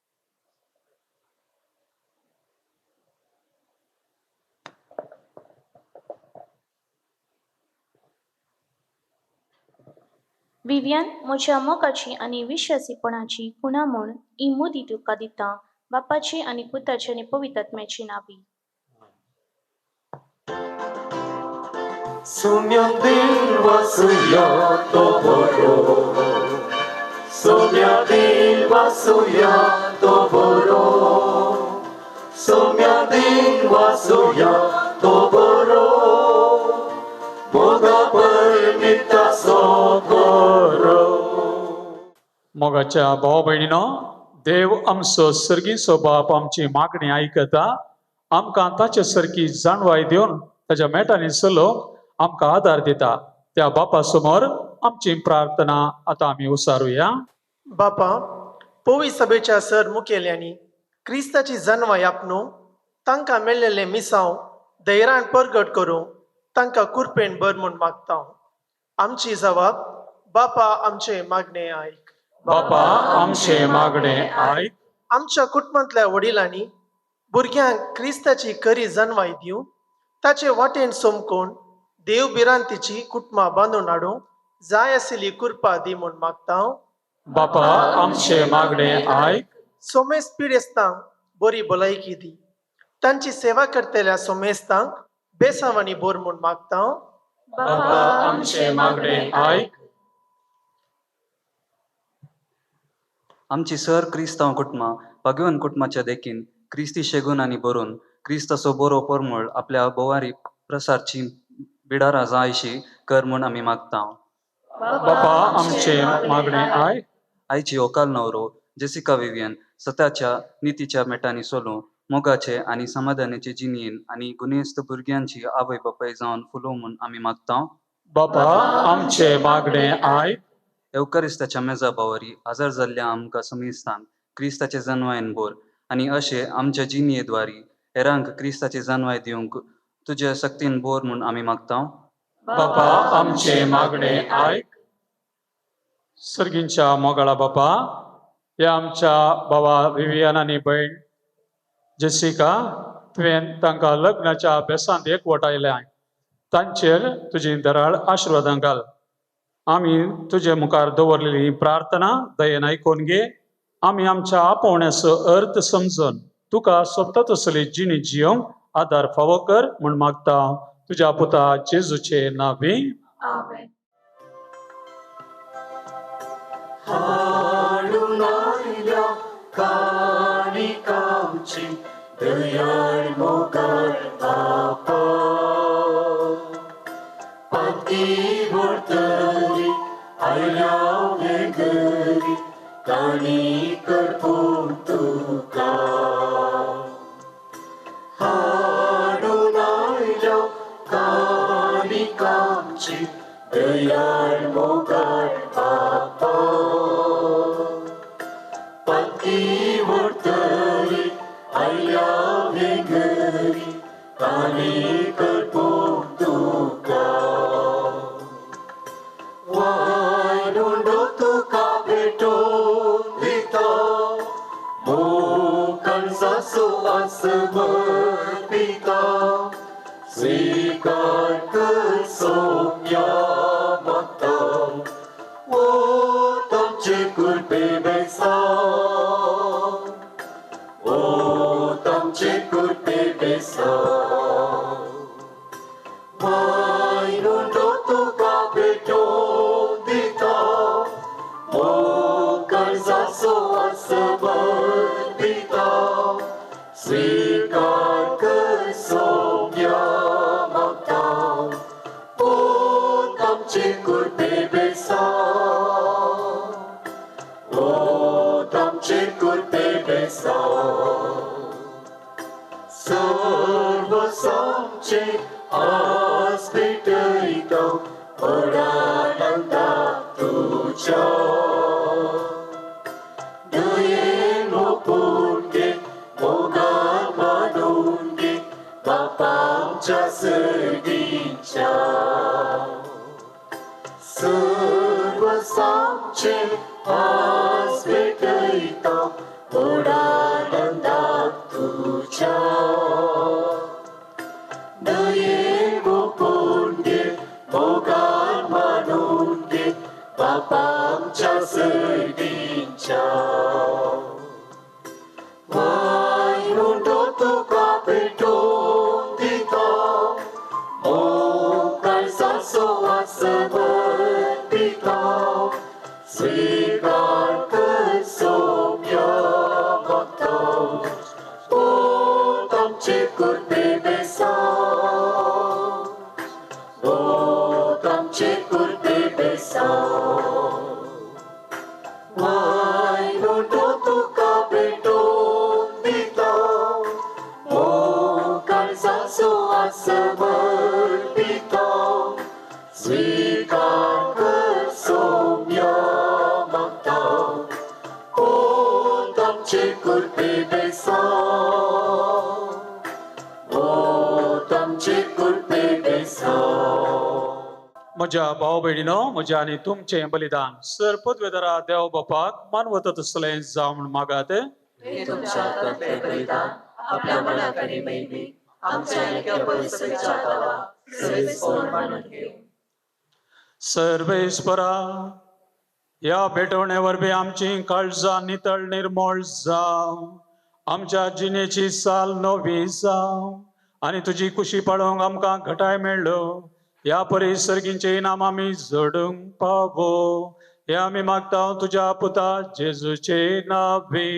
विवियन म्हज्या मोगाची आनी विश्वासीपणाची खुणा म्हूण ही मुदी तुका दिता. बापाची आनी पुताची आनी पवित्र आत्म्याची नांवी. Sumia Dilva Suya Toboro Sumia Dilva Suya Toboro Sumia Dilva Suya Toboro Moga Permita Socorro. मोगाच्या भाव बहिणीनो, देव आमचो सर्गीचो बाप आमची मागणी आयकता. आमकां ताचे सारकी जाणवाय दिवन ताच्या मेटांनी चलोवंक आमकां आदार दिता. त्या बापा समोर आमची प्रार्थना आतां आमी उसारुया. बापा, पवित्र सभेच्या सर मुखेल्यांनी क्रिस्ताची जन्माय आपणून तांकां मेळिल्लें मिसांव धैर्यान परगट करूं तांकां कुरपेन बर म्हूण मागता. आमची जबाब, बापा आमचे मागणे आयक. बापा आमचे मागणे आयक. आमच्या कुटुंबांतल्या वडिलांनी भुरग्यांक क्रिस्ताची खरी जन्माय दिवं ताचे वाटेन सोमकोन देव बिरांतीची कुटुंबां बांदून हाडूंक जाय आशिल्ली कृपा दी म्हूण मागता. बापा आमचे मागणे आयक. सोमेस पिडेस्तांक बरी भलायकी दी. तांची सेवा करतल्या सोमेस्तांक बेसांवानी बोर म्हूण मागता. बापा आमचे मागणे आयक. आमची सर क्रिस्तांव कुटुंबां भगवान कुटुंबाच्या देखीन क्रिस्ती शेगूनांनी बरोवन क्रिस्ताचो बरो परमळ आपल्या बोवारी प्रसारची बिडारां जायशी कर म्हूण आमी मागता. बापा आमचे मागणे आयक. आयची ओकाल न्हवरो जेसिका विवियन सताच्या नितीच्या मेटांनी चलूं मोगाचे आनी समाधानाचे जिणेन आनी गुनेस्त भुरग्यांची आवय बापाय जावन फुलोव म्हूण आमी मागता. बापा आमचे मागणे आयक. एवकारिस्ताच्या मेजा बावरी आजार जाल्ल्या आमकां समेस्तान क्रिस्ताचे जन्मायन बोर आनी अशें आमच्या जिणयेद्वारी हेरांक क्रिस्ताची जन्माय दिवंक तुजे सक्तीन बोर म्हूण आमी मागता. बापा आमचे मागणे आयक. सर्गींच्या मोगाळा बापा, ह्या आमच्या भावा विवियन आनी भयण जेसिका तुवें तांकां लग्नाच्या अभ्यासांत एकवट आयल्या. तांचेर तुजी दराळ आशिर्वादां घाल. आमी तुजे मुखार दवरलेली प्रार्थना दयेन आयकून घे. आमी आमच्या आपोवण्याचो अर्थ समजून तुका सोबता तसली जिणी जियोंक आदार फावो कर म्हूण मागता तुज्या पुता जेजूचे नांवी. आमेन. हाडून आयल्या काणिकांची दयाळ मोगाळ बापा, पाती व्हरतली आयल्या हे घरी काणीक करपून तुका. हाडून आयल्या काणिकांची दयाळ मोगाळ बापा, पाती व्हरतली आयल्या हे घरी काणीक करपून तुका. वायडोंडो तुका भेटोवन दिता, मोकळसाचो आसमन पिता. स्वीकार कर सोम्या मागता, ओ तांचे कुर्बे बेसा, ओ तांचे कुर्बे बेसा. वायडोंडो तुका भेटोवन दिता, मोकळसाचो आसमन पिता. स्वीकार कर सोम्या मागता, ओ तांचे कुर्बे बेसा, ओ तांचे कुर्बे बेसा. सर्व सामचे आस भेटयता पडानंदाक तुज्या. दयेन ओपून घे, मोगान मानून घे बापा आमच्या सर्गीच्या. सर्व सामचे आस भेटयता पडानंदाक तुज्या. दयेन ओपून घे, मोगान मानून घे बापा आमच्या सर्गीच्या. वायडोंडो तुका भेटोवन दिता, मोकळसाचो आसमन पिता. स्वीकार कर सोम्या मागता, ओ तांचे कुर्बे बेसा, ओ तांचे कुर्बे बेसा. वायडोंडो तुका भेटोवन दिता, मोकळसाचो आसमन पिता. स्वीकार कर सोम्या मागता, ओ तांचे कुर्बे बेसा, ओ तांचे कुर्बे बेसा. म्हज्या भाव भयणीनो, म्हज्या आनी तुमचें बलिदान सर पदवेदारा देव बापाक मानवत तसलें जावं म्हूण मागात. हे तुमच्या हातांतलें बलिदान आपल्या मनात आनी मैमीक आमच्या एका पवित्र आत्मा सर्वेस्पर मानून घेवं. सर्वेस्परा, ह्या भेटवणे वरवीं आमची काळजां नितळ निर्मळ जावं, आमच्या जिणेची साल नवी जावं आनी तुजी खुशी पाळोवंक आमकां घटाय मेळ्ळो. ह्या परी सर्गींचे इनाम आमी जोडूंक पावो. हे आमी मागता तुज्या पुता जेजूचे नांवी.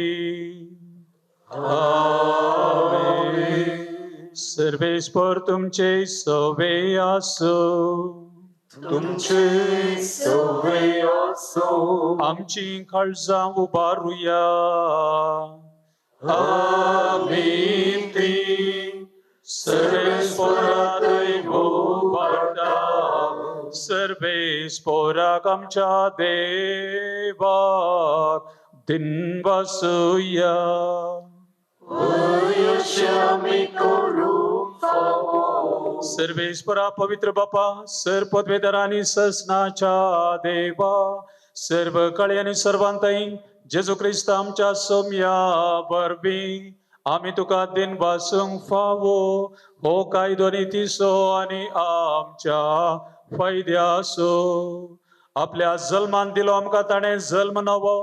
आमेन. सर्वेस्पर तुमचे सवे आसूं, तुमचे सवे आसूं, आमची काळजां उबारुया. आमीन. ती सर्वेस्परा दैवो वाडा, सर्वेस्पराक आमच्या देवाक दिनवासुया. अशें आमी करूंक फावो. सर्वेस्परा पवित्र बापा, सर पदवेदारांनी ससनाच्या देवा, सर्व काळी आनी सर्वांतय जेजू क्रिस्त आमच्या सोम्या वरवीं आमी तुका दिन बासूंक फावो हो कायदो नितीसो आनी आमच्या फायद्यासो. आपल्या जल्मान दिलो आमकां ताणें जल्म नवो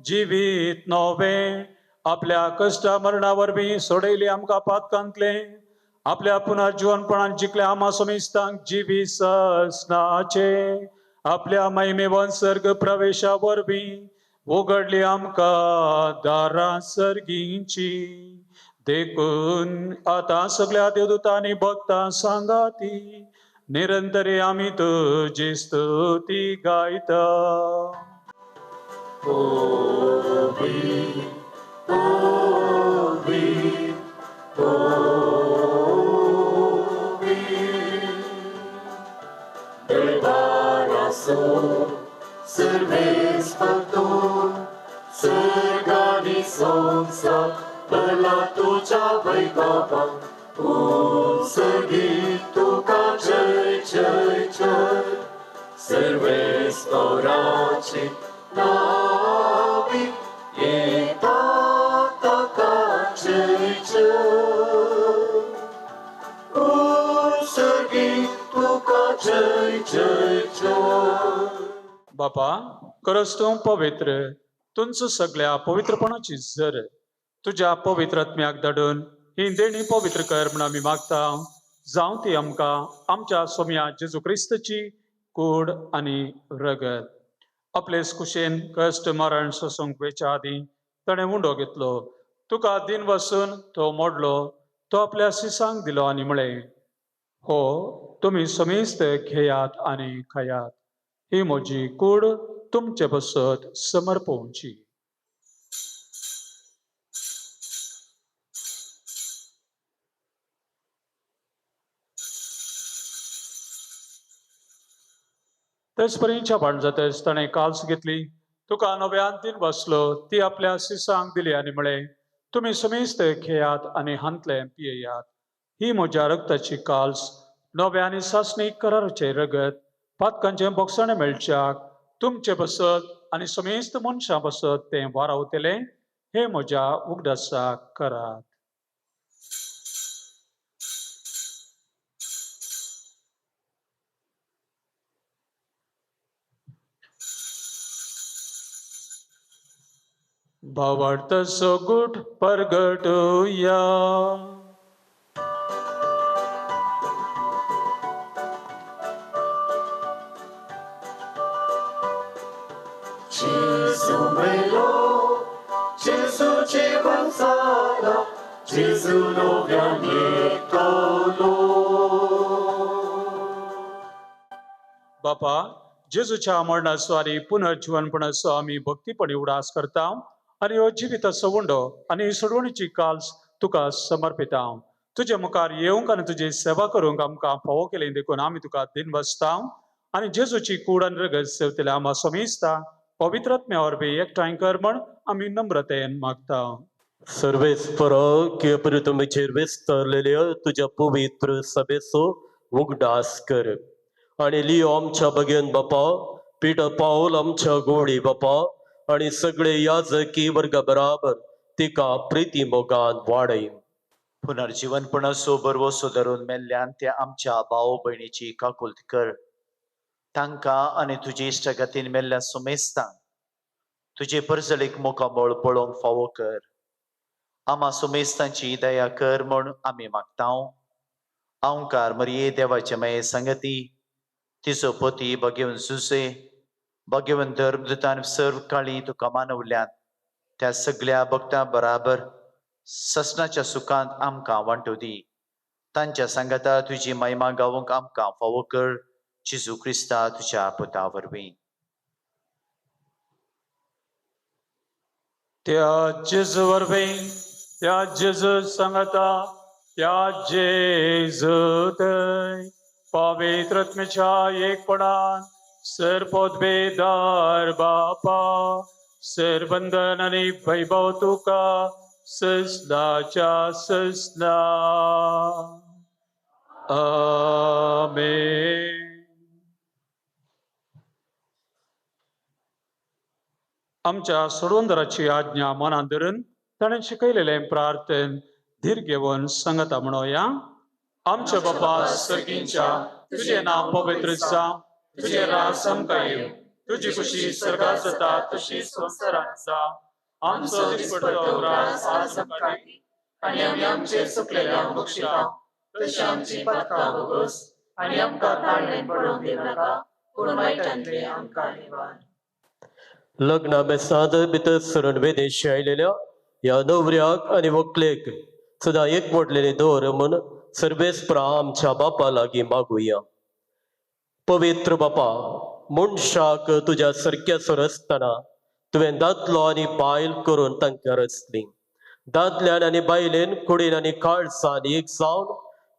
जिवीत नवें. आपल्या कश्टा मरणा वरवीं सोडयली आमकां पातकांतले. आपल्या पुनर्जीवनपणान जिखले आमा समेस्तांक जिवी ससनाचे. आपल्या महिमेवन सर्ग प्रवेशा वरवीं उगडली आमकां दारां सर्गींची. देखून आतां सगळ्या देवदूतांनी भक्तां सांगाती निरंतरी आमी तुजी स्तुती गायता. बापा खरंच तूं पवित्र. तुमचं सगळ्या पवित्रपणाची झर तुझ्या पवित्र आत्म्याक धाडून ही देणी पवित्र कर म्हण आमी मागता. जावं ती आमकां आमच्या सोम्या जेजू क्रिस्तची कूड आनी रगत. आपलेच कुशेन कश्ट मरण सोसूंक वेच्या आदीं ताणें उंडो घेतलो. तुका दिन वसून तो मोडलो. तो आपल्या शिसांक दिलो आनी म्हळें, हो तुमी समेस्त घेयात आनी खायात. ही म्हजी कूड तुमचे बसत समर्पवची. तेच परीच्या भाण जातच ताणें काल्स घेतली. तुका नव्यान दिन बसलो ती आपल्या शिसांक दिली आनी म्हळें, तुमी समेस्त खेयात आनी हांतले पियेयात. ही म्हज्या रक्ताची काल्स नव्या आनी सासणीक कराराचे रगत. पातकांचे बोगसणे मेळच्याक तुमचे बसत आनी समेस्त मनशां बसत तें वारावतले. हे म्हज्या उगडासाक करात. भावार्थसो गुट परगटुया. बापा जेजूच्या मरणाचो आनी पुनर्जीवनपणाचो आमी भक्तीपणी उडास करता आनी हो जिविताचो उंडो आनी सोडवणीची काल्स तुका समर्पिता. तुजे मुखार येवंक आनी तुजी सेवा करूंक आमकां फावो केले देखून आमी तुका दिन बसता आनी जेजूची कूड आनी रगत सेवतले आमा समेस्ता पवित्र आत्म्या वरवीं एकठांय कर म्हण आमी नम्रतेन मागता. सर्वेस्परा की प्रितमेचेर विस्तारलेल्या तुझ्या पवित्र सभेचो उगडास कर आणि लियो आमच्या भगेन बापा, पिटर पाऊल आमच्या गोडी बापा आणि सगळे याजकी वर्गा बराबर तिका प्रिती मोगान वाडय. पुनर्जीवनपणाचो बरवसो धरून मेल्ल्यान त्या आमच्या भाव भयणीची काकुल्त कर. तांकां आनी तुजे इश्टगतीन मेल्ल्या सुमेस्तांक तुजे परजळीक मोकामोळ पळोवंक फावो कर. आमा सुमेस्तांची दया कर म्हूण आमी मागता. अवंकार मरिये देवाचे माये संगती, तिचो पती भगेवन जुसे, भगेवन धर्मदुतान सर्व काळी तुका मानवल्यान त्या सगळ्या भक्तां बराबर ससनाच्या सुखांत आमकां वांटो दी. तांच्या सांगाता तुजी महिमा गावूंक आमकां फावो कर. जेजू क्रिस्ता तुज्या पुता वरवीं. त्या जेजू वरवीं त्या जेजू सांगता त्या जेजू थंय पवित्र आत्म्याच्या एकपणान सर्पोद्भेदार बापा सर्वबंधन आनी वैभव तुका ससनाच्या ससना. आमेन. आमच्या सोडवंदराची आज्ञा मनात धरून ताणें शिकयलेलें प्रार्थन धीर घेऊन सांगता म्हणूया. आमच्या बापा सर्गींच्या, तुझे नाव पवित्र जावं, तुझे राज आमकां येवं, तुझी खुशी स्वर्गात जाता तशी संवसारांत जावं. आमचो दिसपडटो राज आज आमकां दी, आनी आमी आमचे चुकलेल्यांक बक्षिता, तशी आमची पातकां भोगोस, आनी आमकां ताळमेन पडोवंक दिवं नाका, पूण वायटांतले आमकां निवार. लग्ना बेसांत भितर सरण वेदेशी आयलेल्या ह्या न्हवऱ्याक आनी व्हंकलेक सदां एकवटलेली दवर म्हूण सर्वेस्परा आमच्या बापा लागीं मागुया. पवित्र बापा, मनशाक तुज्या सारक्यासर आसतना तुवें दादलो आनी बायल करून तांकां रचली. दादल्यान आनी बायलेन कुडीन आनी काळजान एक जावन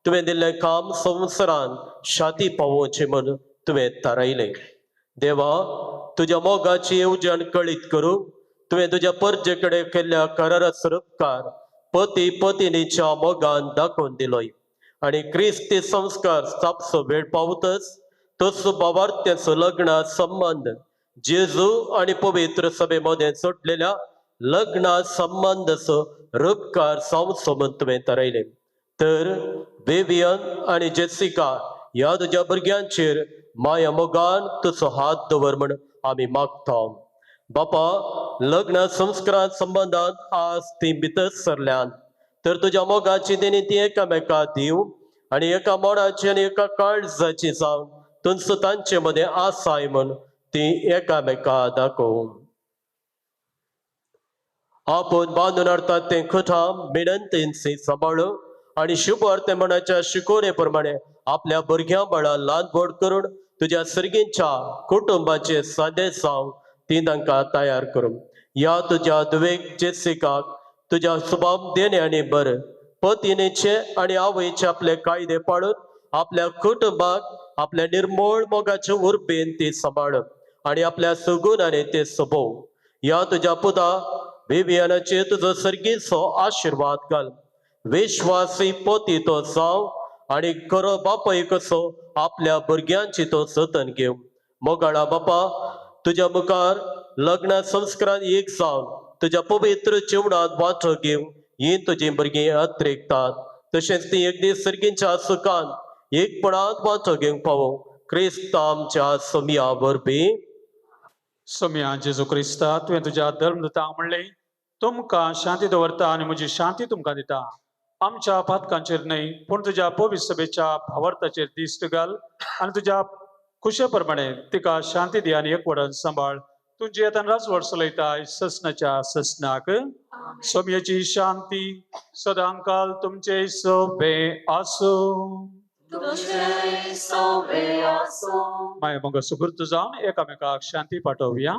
तुवें दिल्लें काम संवसारान शाती पावोवचें म्हूण तुवें थारायलें. देवा, तुज्या मोगाची येवजण कळीत करूंक तुवें तुज्या परजे कडेन केल्ल्या कराराचो उपकार पती पत्नीच्या मोगान दाखोवन दिलोय. आनी क्रिस्ती संस्कार स्थापसो वेळ पावतच तसो भावार्थ्याचो लग्ना संबंध जेजू आनी पवित्र सभे मदें जोडलेल्या लग्ना संबंधाचो रूपकार जावचो म्हूण तुवें थारायलें. तर विवियन आनी जेसिका ह्या तुज्या भुरग्यांचेर माया मोगान तुजो हात दवर म्हूण आमी मागता. बापा, लग्न संस्कारां संबंधांत आज ती भितर सरल्यान तर तुज्या मोगाची तेणी ती एकामेका दिव आनी एका मोडाची आनी एका काळजाची जावन तुमचो तांचे मदें आसाय म्हूण ती एकामेका दाखोव. आपूण बांदून हाडटात तें खुटाम मिनंतींची सांबाळू आनी शुभ अर्तेपणाच्या शिकोरे प्रमाणे आपल्या भुरग्यां बाळा ल्हान व्हड करून तुज्या सर्गींच्या कुटुंबाचे सादे जावं ती तांकां तयार करूं. ह्या तुज्या दुवेक जेसिकाक तुज्या सुभाव देणे आनी बर पत्नीचे आनी आवयचे आपले कायदे पाळून आपल्या कुटुंबाक आपल्या निर्मळ मोगाच्या उर्बेन ती सांबाळप आनी आपल्या सुगुणांनी ते सोबोव. ह्या तुज्या पुता विवियनाचे तुजो सर्गीचो आशिर्वाद घाल. विश्वासी पती तो जाव आनी खरो बापाय कसो आपल्या भुरग्यांची तो जतन घेव. मोगाळा बापा, तुज्या मुखार लग्न संस्कारान एक जावन तुज्या पवित्र जीवनात वांटो घेव ही तुजी भुरगीं अत्रेकतात. तशेंच ती एक दीस सर्गींच्या सुखान एकपणात वांटो घेवंक पावो. क्रिस्त आमच्या सोम्या वरवीं. सोम्या जेजू क्रिस्ता, तुवें तुज्या धर्मदूतांक म्हणलें, तुमकां शांती दवरता आनी म्हजी शांती तुमकां दिता. आमच्या पातकांचेर न्हय पूण तुज्या पवित्र सभेच्या भावार्थाचेर दिश्ट घाल आनी तुज्या खुशे प्रमाणे तिका शांती दी आनी एकवटान सांबाळ. तुजी येतान राजवट चलयताय ससनाच्या ससनाक. सोम्याची शांती सदांकाल तुमचे सोबे आसूं. माय मग सुकृत जावन एकामेकाक शांती पाठोवया.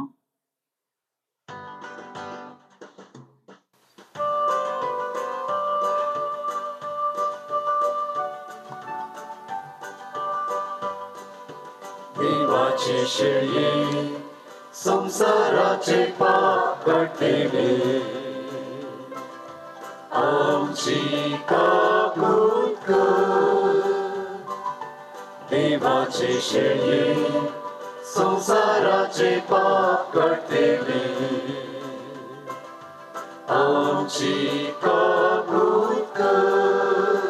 देवाचे शेळये संसाराचे पाप काढलेले आमची काकूत कर. देवाचे शेळये संसाराचे पाप काढलेले आमची काकूत कर.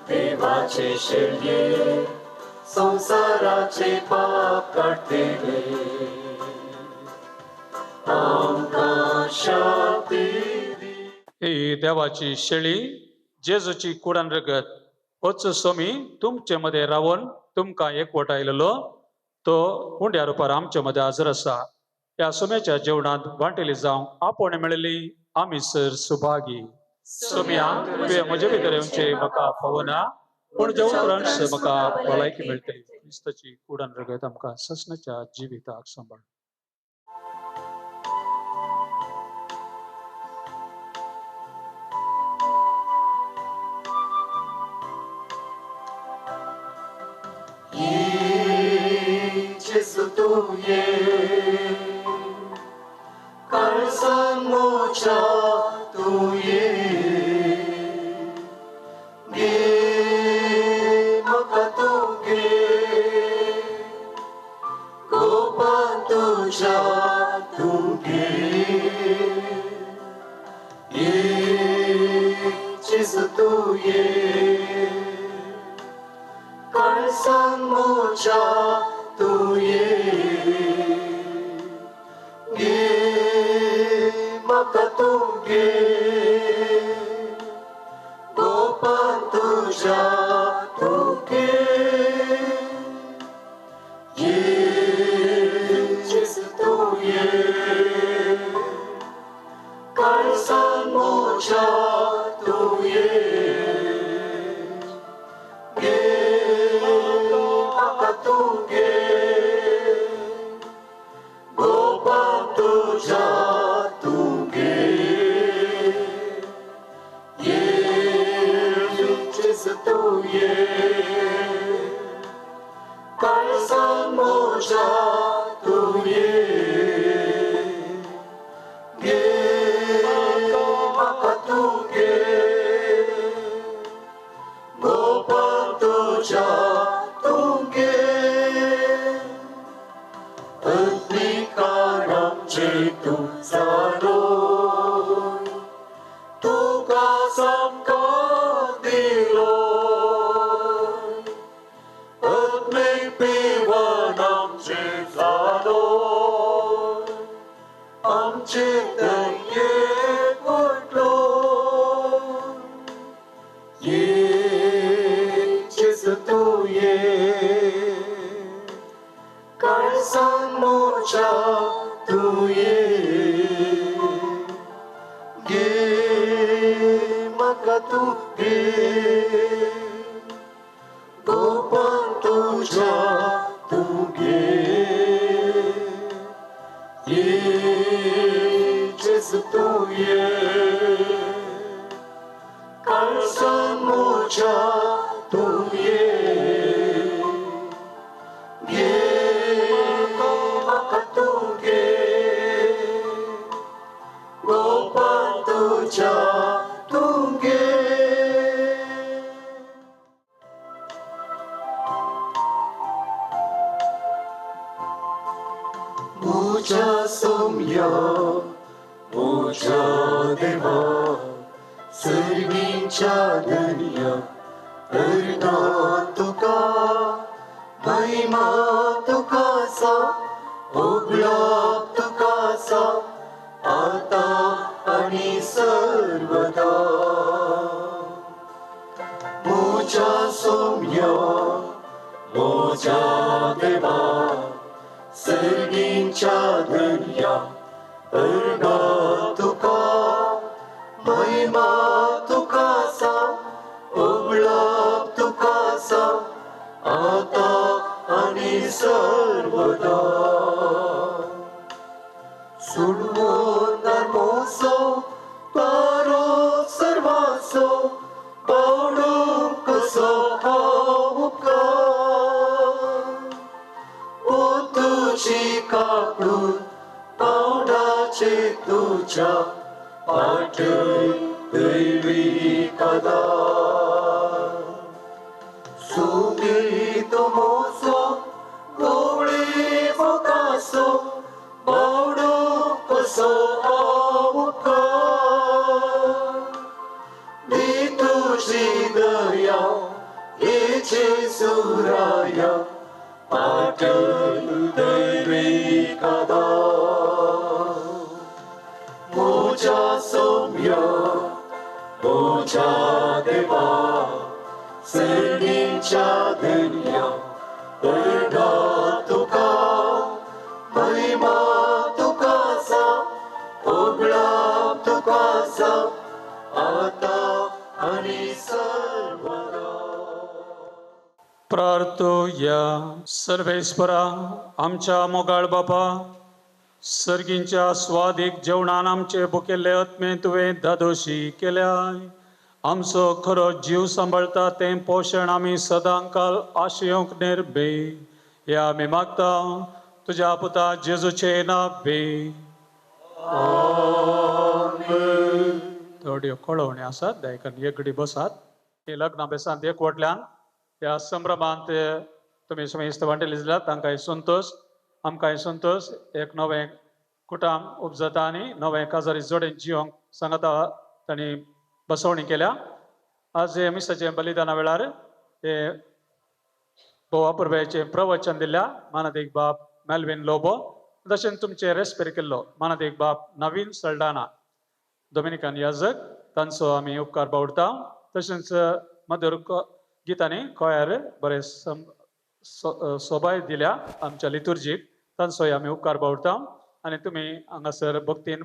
देवाचे शेळये संसाराचे पाप काढलेले आमकां शांती दी. ही देवाची शेळी जेजूची कुडान रगत होच सोमी तुमचे मध्ये रावून तुमकां एकवटायलेलो तो हुंड्या रुपार आमचे मध्ये हजर आसा. ह्या सोम्याच्या जेवणात वांटेली जावं आपण मेळिल्ली आमी सर सुभागी. सोम्या, तुवें म्हजे भितर येवचें म्हाका फावना पूण जेवण म्हाका भलायकी मेळटली. क्रिस्ताची कुडान रगत आमकां ससनाच्या जिविताक सांबाळ. Jesu tu ye karzan mocha tu ye ge maka tu ge gopan tu तूं ये काळजान म्हज्या तूं ये घे म्हाका तूं घे गोपान तुज्या तूं घे जेजू तूं ये काळजान म्हज्या तूं ये म्हाका तूं घे गोपान तुज्या तूं घे जेजू तूं ये काळजान म्हज्या तूं ये म्हाका तूं घे गोपान तुज्या तूं घे अग्निकार आमचे तूं जालो तुका सामको दिलो अग्नी पिवन आमचे जालो आमचे दयेक वटलो जेजू तूं ये काळजान म्हज्या तूं ये घे म्हाका तूं घे गोपान तुज्या तूं घे जेजू तूं ये काळजान म्हज्या तूं ये म्हाका तूं घे गोपान तुज्या तूं घे म्हज्या सोम्या म्हज्या देवा सर्गींच्या दर्या अर्ना तुका महिमा तुका सा ओगलाप तुका सा आता आनी सर्वदा म्हज्या सोम्या म्हज्या देवा सर्गींच्या दर्या अर्ना तुका महिमा तुका सा ओगलाप तुका सा आता आनी सर्वदा सुडवून धर्मोसो तारो सर्वासो पावडूंक कसो हांव उपकार ओ तुजी काकडून पावडाचे तुज्या पाठय दैवीक आदार सुगीत मोसो गवळी मोगासो बावडो कसो हांव उपकार दी तुजी दया हे जेजूराया पाठय दैवीक आदार म्हज्या सोम्या म्हज्या देवा सर्गींच्या दर्या अर्ना तुका महिमा तुका सा ओगलाप तुका सा आता आनी सर्वदा प्रार्थोया सर्वेस्परा आमच्या मोगाळ बापा सर्गींच्या स्वादीक जेवणान आमचे भुकेले आत्मे तुवें धादोशी केल्याय आमचो खरो जीव सांबाळटा तें पोशण आमी सदांकाल आशयोंक निर्भे हे आमी मागता तुज्या पुता जेजूचे नांवे थोड्यो कळवणी आसात दायकान एक घडी बसात हे लग्ना बेसांत एकवटल्यान ह्या संभ्रमांत तुमी समेस्त वांटेले दिल्यात तांकांय संतोष आमकांय संतोष एक नवें कुटुंब उपजता आनी नवें काजारी जोडेन जिवंक सांगता तांणी बसवणी केल्या आज हे मिसाचे बलिदाना वेळार हे बोवा पुरब्याचे प्रवचन दिल्या मानात एक बाप मेल्विन लोबो तशेंच तुमचे रेस्पेर केल्लो मानात एक बाप नवीन सल्डाना डॉमिनिकन याजक तांचो आमी उपकार बावडटा तशेंच मधुर गितांनी कोयार बरे सोबाय दिल्या आमच्या लितुर्जीक तांचोय आमी उपकार बावडटा आनी तुमी हांगासर भक्तीन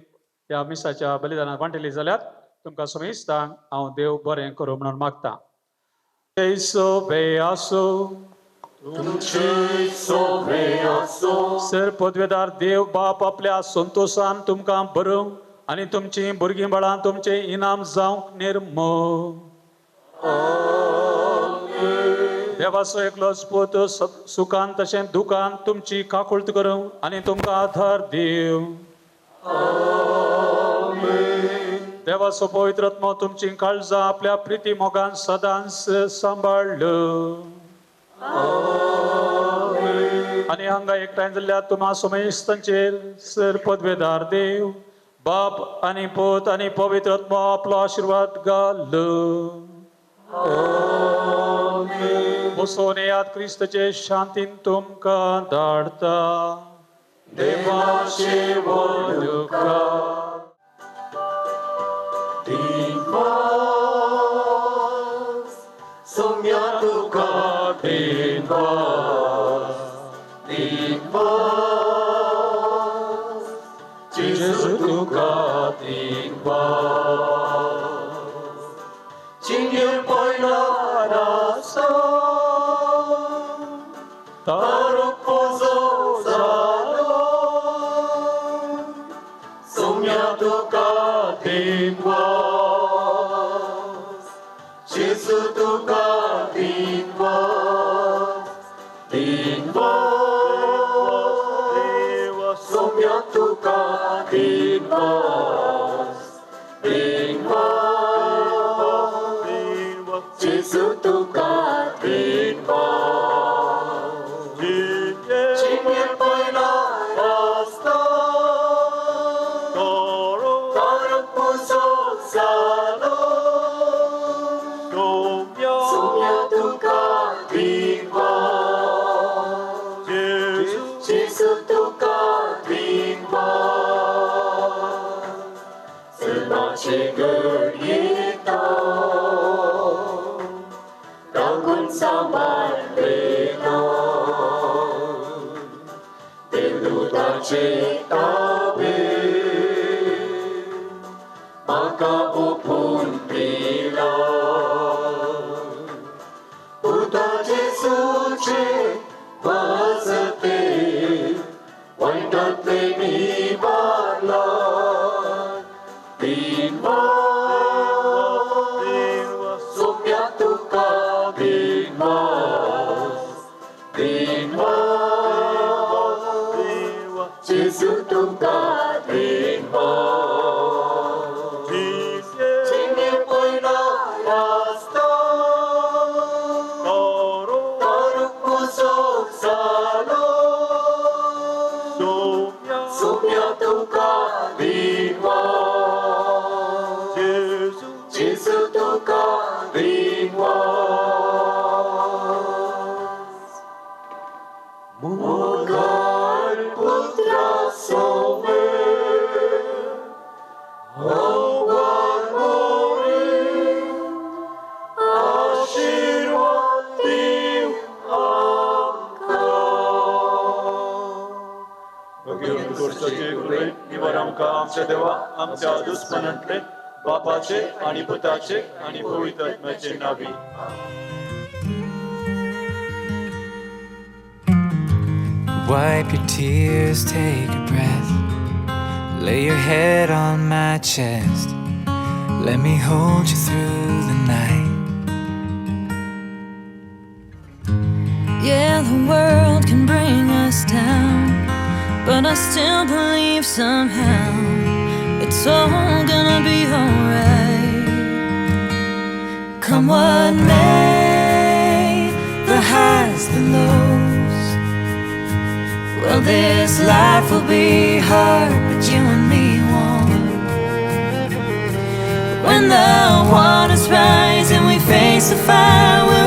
ह्या मिसाच्या बलिदानात वांटेली जाल्यार तुमकां समेस्तांक हांव देव बरें करूं म्हणून मागता. सर पदवेदार देव बाप आपल्या संतोषान तुमकां भरूंक आनी तुमची भुरगीं बाळां तुमचे इनाम जावंक निर्मळ. देवाचो एकलोच पूत सुखान तशें दुखान तुमची काकुळट करूं आनी तुमकां आधार दिव. देवाचो पवित्र आत्मा तुमची काळजां आपल्या प्रिती मोगान सदांच सांबाळ्ळ. आनी हांगा एकठांय जाल्ल्या तुम्हा समेस्तांचेर सर पदवेदार देव बाप आनी पूत आनी पवित्र आत्मा आपलो आशिर्वाद घाल. बसोन येयात क्रिस्ताचे शांतीन तुमकां धाडटा. देवाचे वडुकार सोम्या तुका जेजू तुका चिंगेर पयला रासो तारुक पोजो जालो सोम्या तुका जेजू तुका सोम्या तुका जेजू तुका चिंगेर पयला रासो तारुक पोजो जालो सोम्या तुका जेजू तुका सदाचे घर येता राखून सांबाळलेला देवदूताचे ताबे म्हाका ओपून दिला. उदा जेजूचे वाजते वायटांतले निवारला. सोम्या तुका जेजू तुका चिंगेर पयला रास्तो तारुक पोजो जालो सोम्या तुका जेजू तुका मोगान पुत्रा सोमे मोगान मोरी आशीर्वाद दिव आमकां. भगवंत गोडसाचे कृपे निवार आमकां आमच्या देवा आमच्या दुस्मनांतले बापाचे आणि पुताचे आणि पवित्र आत्म्याचे नावी. Wipe your tears, take a breath. Lay your head on my chest. Let me hold you through the night. Yeah, the world can bring us down, but I still believe somehow it's all gonna be alright. Come what may, the highs, the lows. Well, this life will be hard, but you and me won't. When the waters rise and we face of fire will